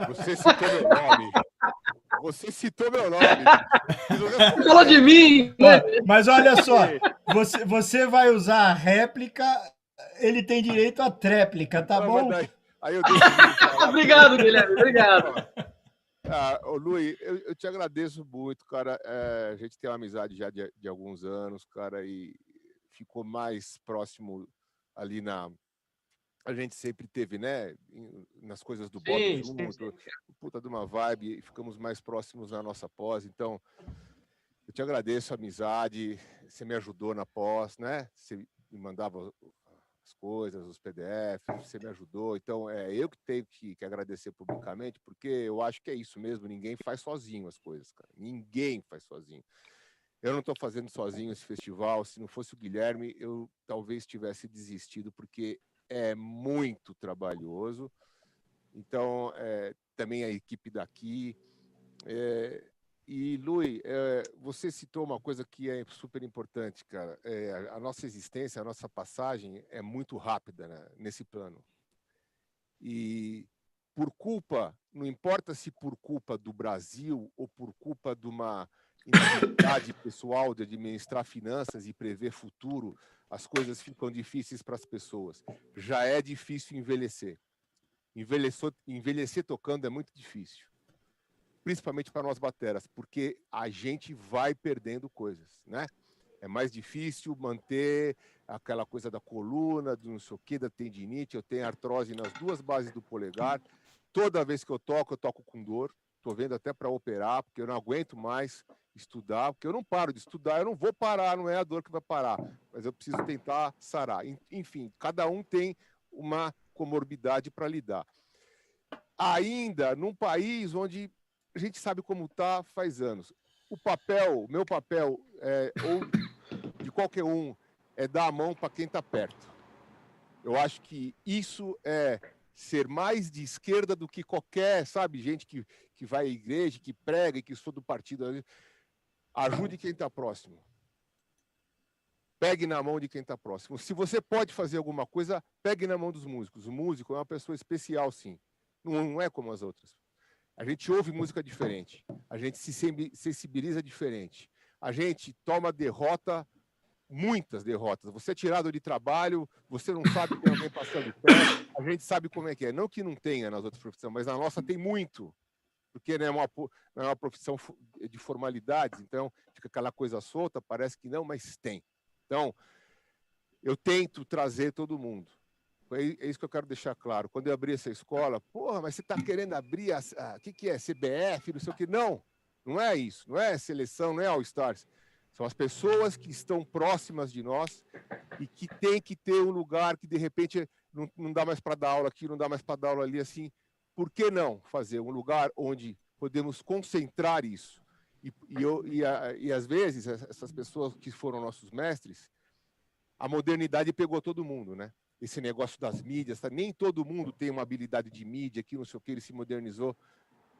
B: Você citou meu nome. Você citou meu nome.
C: Você falou de mim, né?
A: Mas olha só, você vai usar a réplica, ele tem direito à tréplica, tá bom?
B: Aí eu deixo
C: Obrigado, Guilherme, obrigado.
B: Luiz, eu te agradeço muito, cara. A gente tem uma amizade já de alguns anos, cara, e ficou mais próximo ali a gente sempre teve, né, nas coisas do Bob junto, puta de uma vibe, e ficamos mais próximos na nossa pós. Então, eu te agradeço a amizade, você me ajudou na pós, né? Você me mandava as coisas, os PDFs, você me ajudou. Então, eu que tenho que agradecer publicamente, porque eu acho que é isso mesmo, ninguém faz sozinho as coisas, cara. Ninguém faz sozinho. Eu não estou fazendo sozinho esse festival. Se não fosse o Guilherme, eu talvez tivesse desistido, porque é muito trabalhoso. Então, também a equipe daqui. E, Luiz, você citou uma coisa que é super importante, cara. A nossa existência, a nossa passagem é muito rápida, né, nesse plano. E por culpa, não importa se por culpa do Brasil ou por culpa de uma inabilidade pessoal de administrar finanças e prever futuro, as coisas ficam difíceis para as pessoas. Já é difícil envelhecer. Envelhecer tocando é muito difícil. Principalmente para nós bateras, porque a gente vai perdendo coisas, né? É mais difícil manter aquela coisa da coluna, do não sei o quê, da tendinite. Eu tenho artrose nas duas bases do polegar. Toda vez que eu toco com dor. Estou vendo até para operar, porque eu não aguento mais estudar, porque eu não paro de estudar, eu não vou parar, não é a dor que vai parar, mas eu preciso tentar sarar. Enfim, cada um tem uma comorbidade para lidar. Ainda num país onde a gente sabe como está faz anos. O meu papel, ou de qualquer um, é dar a mão para quem está perto. Eu acho que isso é ser mais de esquerda do que qualquer, sabe, gente que vai à igreja, que prega e que sou do partido. Ajude quem está próximo. Pegue na mão de quem está próximo. Se você pode fazer alguma coisa, pegue na mão dos músicos. O músico é uma pessoa especial, sim. Não é como as outras. A gente ouve música diferente. A gente se sensibiliza diferente. A gente toma derrota, muitas derrotas. Você é tirado de trabalho, você não sabe que tem alguém passando perto. A gente sabe como é que é. Não que não tenha nas outras profissões, mas na nossa tem muito. Porque não é uma profissão de formalidades, então fica aquela coisa solta, parece que não, mas tem. Então, eu tento trazer todo mundo. É isso que eu quero deixar claro. Quando eu abri essa escola, porra, mas você está querendo abrir o que é? CBF, não sei o quê. Não é isso. Não é seleção, não é All Stars. São as pessoas que estão próximas de nós e que tem que ter um lugar que, de repente, não dá mais para dar aula aqui, não dá mais para dar aula ali, assim. Por que não fazer um lugar onde podemos concentrar isso E às vezes, essas pessoas que foram nossos mestres, a modernidade pegou todo mundo, né? Esse negócio das mídias, tá? Nem todo mundo tem uma habilidade de mídia, que não sei o que, ele se modernizou.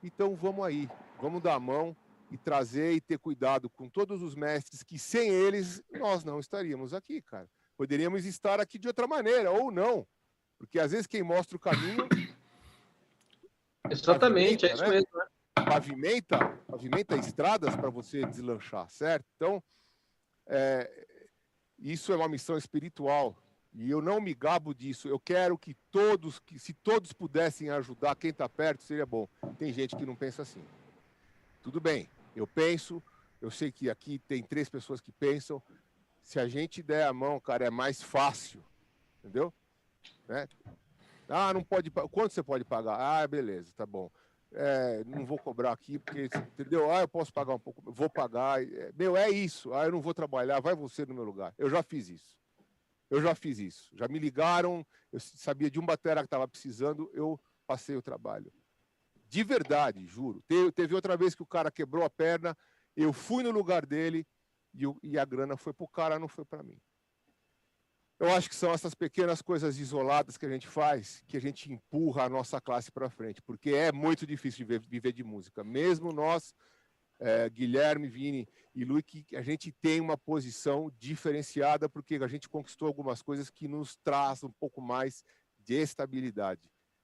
B: Então vamos aí, vamos dar a mão e trazer e ter cuidado com todos os mestres, que sem eles nós não estaríamos aqui, cara. Poderíamos estar aqui de outra maneira, ou não. Porque às vezes quem mostra o caminho...
C: Exatamente, é isso
B: né?
C: mesmo, né?
B: Pavimenta estradas para você deslanchar, certo? Então, isso é uma missão espiritual. E eu não me gabo disso. Eu quero que se todos pudessem ajudar quem está perto, seria bom. Tem gente que não pensa assim. Tudo bem, eu penso, eu sei que aqui tem 3 pessoas que pensam. Se a gente der a mão, cara, é mais fácil. Entendeu? Né? Ah, não pode. Quanto você pode pagar? Ah, beleza, tá bom. Não vou cobrar aqui, porque, entendeu? Ah, eu posso pagar um pouco, vou pagar. É isso. Ah, eu não vou trabalhar, vai você no meu lugar. Eu já fiz isso. Já me ligaram, eu sabia de um batera que estava precisando, eu passei o trabalho. De verdade, juro. Teve outra vez que o cara quebrou a perna, eu fui no lugar dele e a grana foi pro cara, não foi para mim. Eu acho que são essas pequenas coisas isoladas que a gente faz, que a gente empurra a nossa classe para frente, porque é muito difícil viver de música. Mesmo nós, Guilherme, Vini e Luiz, que a gente tem uma posição diferenciada, porque a gente conquistou algumas coisas que nos traz um pouco mais de estabilidade.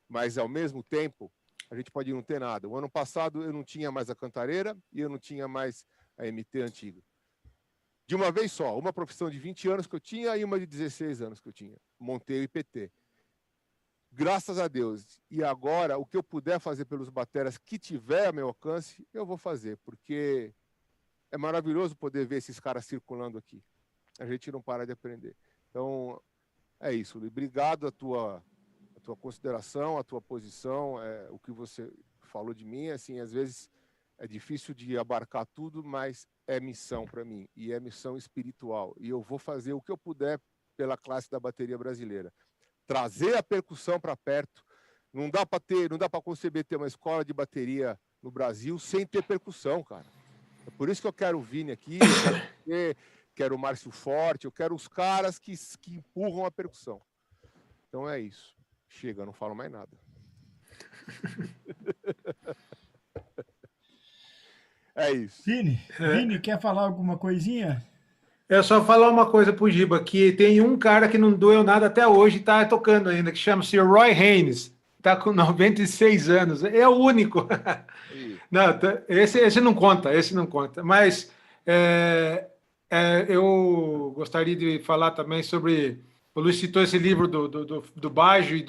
B: Mas, ao mesmo tempo, a gente pode não ter nada. O ano passado eu não tinha mais a Cantareira e eu não tinha mais a MT antiga. De uma vez só, uma profissão de 20 anos que eu tinha e uma de 16 anos que eu tinha. Montei o IPT. Graças a Deus. E agora, o que eu puder fazer pelos bateras que tiver a meu alcance, eu vou fazer, porque é maravilhoso poder ver esses caras circulando aqui. A gente não para de aprender. Então, é isso, Luiz. Obrigado a tua consideração, a tua posição, o que você falou de mim. Assim, às vezes é difícil de abarcar tudo, mas é missão para mim, e é missão espiritual. E eu vou fazer o que eu puder pela classe da bateria brasileira. Trazer a percussão para perto. Não dá para conceber ter uma escola de bateria no Brasil sem ter percussão, cara. É por isso que eu quero o Vini aqui, quero o Márcio Forte, eu quero os caras que empurram a percussão. Então é isso. Chega, não falo mais nada. É isso.
A: Vini, quer falar alguma coisinha?
D: É só falar uma coisa pro Giba, que tem um cara que não doeu nada até hoje e tá tocando ainda, que chama-se Roy Haynes, tá com 96 anos, é o único. Não, esse não conta, mas eu gostaria de falar também sobre, o Luiz citou esse livro do Baggio e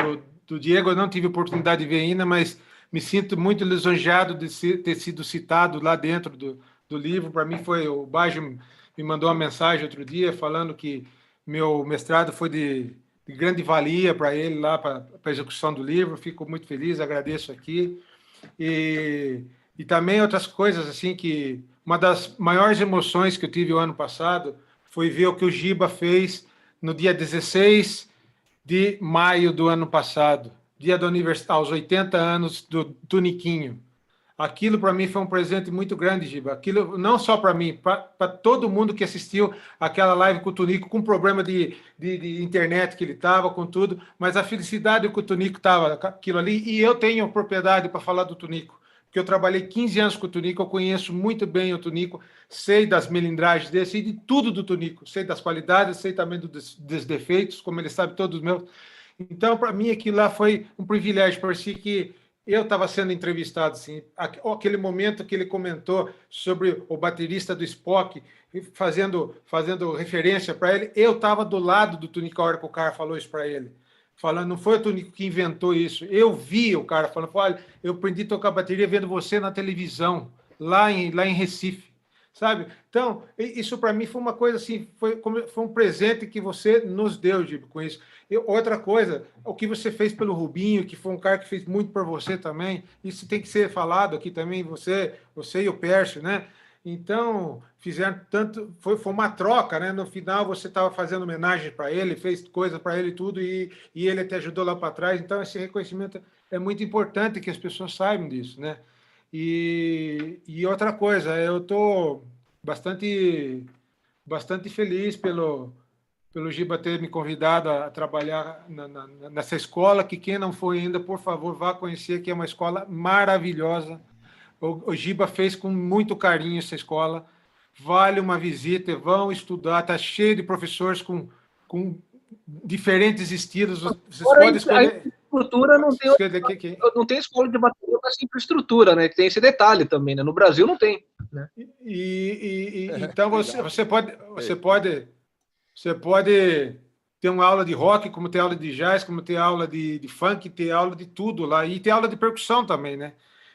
D: do Diego, eu não tive oportunidade de ver ainda, mas me sinto muito lisonjeado de ter sido citado lá dentro do livro. Para mim foi, o Baggio me mandou uma mensagem outro dia falando que meu mestrado foi de grande valia para ele lá, para a execução do livro. Fico muito feliz, agradeço aqui. E também outras coisas, assim, que uma das maiores emoções que eu tive o ano passado foi ver o que o Giba fez no dia 16 de maio do ano passado, dia do aniversário, aos 80 anos do Tuniquinho. Aquilo para mim foi um presente muito grande, Giba. Aquilo não só para mim, para todo mundo que assistiu aquela live com o Tunico, com problema de internet que ele estava, com tudo, mas a felicidade que o Tunico estava, aquilo ali, e eu tenho propriedade para falar do Tunico, porque eu trabalhei 15 anos com o Tunico, eu conheço muito bem o Tunico, sei das melindragens dele, sei de tudo do Tunico, sei das qualidades, sei também dos defeitos, como ele sabe todos os meus. Então, para mim, aquilo lá foi um privilégio, parecia que eu estava sendo entrevistado, assim, aquele momento que ele comentou sobre o baterista do Spock, fazendo referência para ele, eu estava do lado do Tunico a hora que o cara falou isso para ele, falando, não foi o Tunico que inventou isso, eu vi o cara falando, olha, eu aprendi a tocar bateria vendo você na televisão, lá em Recife, sabe? Então, isso para mim foi uma coisa assim, foi um presente que você nos deu, Giba, com isso. Outra coisa, o que você fez pelo Rubinho, que foi um cara que fez muito por você também, isso tem que ser falado aqui também, você e o Pércio, né? Então, fizeram tanto, foi uma troca, né? No final, você estava fazendo homenagem para ele, fez coisa para ele e tudo, e ele te ajudou lá para trás. Então, esse reconhecimento é muito importante que as pessoas saibam disso, né? E outra coisa, eu estou bastante feliz pelo Giba ter me convidado a trabalhar nessa escola, que quem não foi ainda, por favor, vá conhecer, que é uma escola maravilhosa. O Giba fez com muito carinho essa escola. Vale uma visita, vão estudar, está cheio de professores com diferentes estilos. Vocês podem escolher.
C: A infraestrutura não tem escola de bateria com essa infraestrutura, né? Tem esse detalhe também, né? No Brasil não tem. Né?
D: Então você pode ter uma aula de rock, como ter aula de jazz, como ter aula de funk, ter aula de tudo lá, e ter aula de percussão também, né?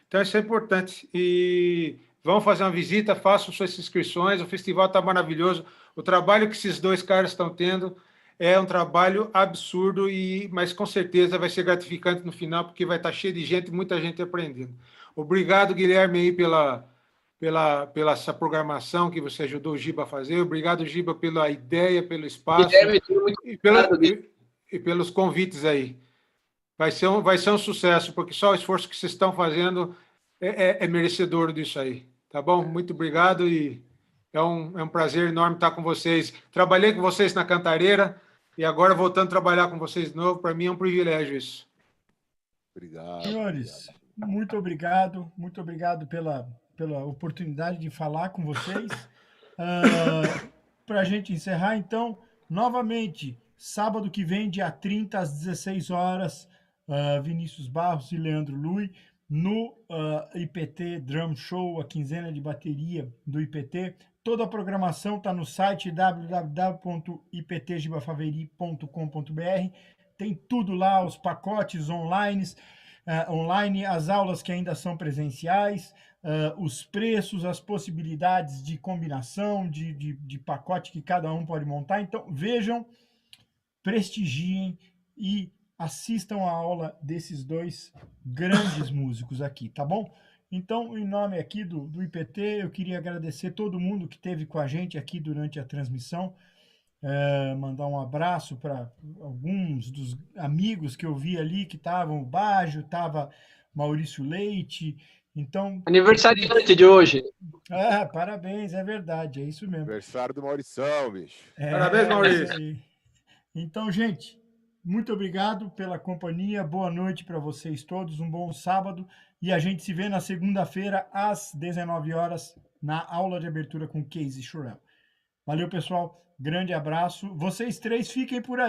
D: Então isso é importante. E vão fazer uma visita, façam suas inscrições, o festival está maravilhoso. O trabalho que esses dois caras estão tendo é um trabalho absurdo, mas com certeza vai ser gratificante no final, porque vai estar cheio de gente, muita gente aprendendo. Obrigado, Guilherme, aí pela essa programação que você ajudou o Giba a fazer. Obrigado, Giba, pela ideia, pelo espaço e pelos convites aí. Vai ser um sucesso, porque só o esforço que vocês estão fazendo é merecedor disso aí. Tá bom? Muito obrigado e é um prazer enorme estar com vocês. Trabalhei com vocês na Cantareira e agora voltando a trabalhar com vocês de novo, para mim é um privilégio isso.
B: Obrigado.
A: Senhores, muito obrigado pela oportunidade de falar com vocês. Para a gente encerrar, então, novamente, sábado que vem, dia 30, às 16 horas, Vinícius Barros e Leandro Lui, no IPT Drum Show, a quinzena de bateria do IPT. Toda a programação está no site www.iptgibafaveri.com.br. Tem tudo lá, os pacotes online, as aulas que ainda são presenciais, os preços, as possibilidades de combinação, de pacote que cada um pode montar. Então, vejam, prestigiem e assistam a aula desses dois grandes músicos aqui, tá bom? Então, em nome aqui do IPT, eu queria agradecer todo mundo que esteve com a gente aqui durante a transmissão, mandar um abraço para alguns dos amigos que eu vi ali, que estavam, o Bajo, estava Maurício Leite, então...
C: Aniversariante de hoje.
A: Parabéns, é verdade, é isso mesmo.
B: Aniversário do Maurição, bicho.
D: Parabéns, Maurício.
A: Então, gente, muito obrigado pela companhia, boa noite para vocês todos, um bom sábado, e a gente se vê na segunda-feira, às 19 horas, na aula de abertura com Casey Shurel. Valeu, pessoal, grande abraço. Vocês três fiquem por aí.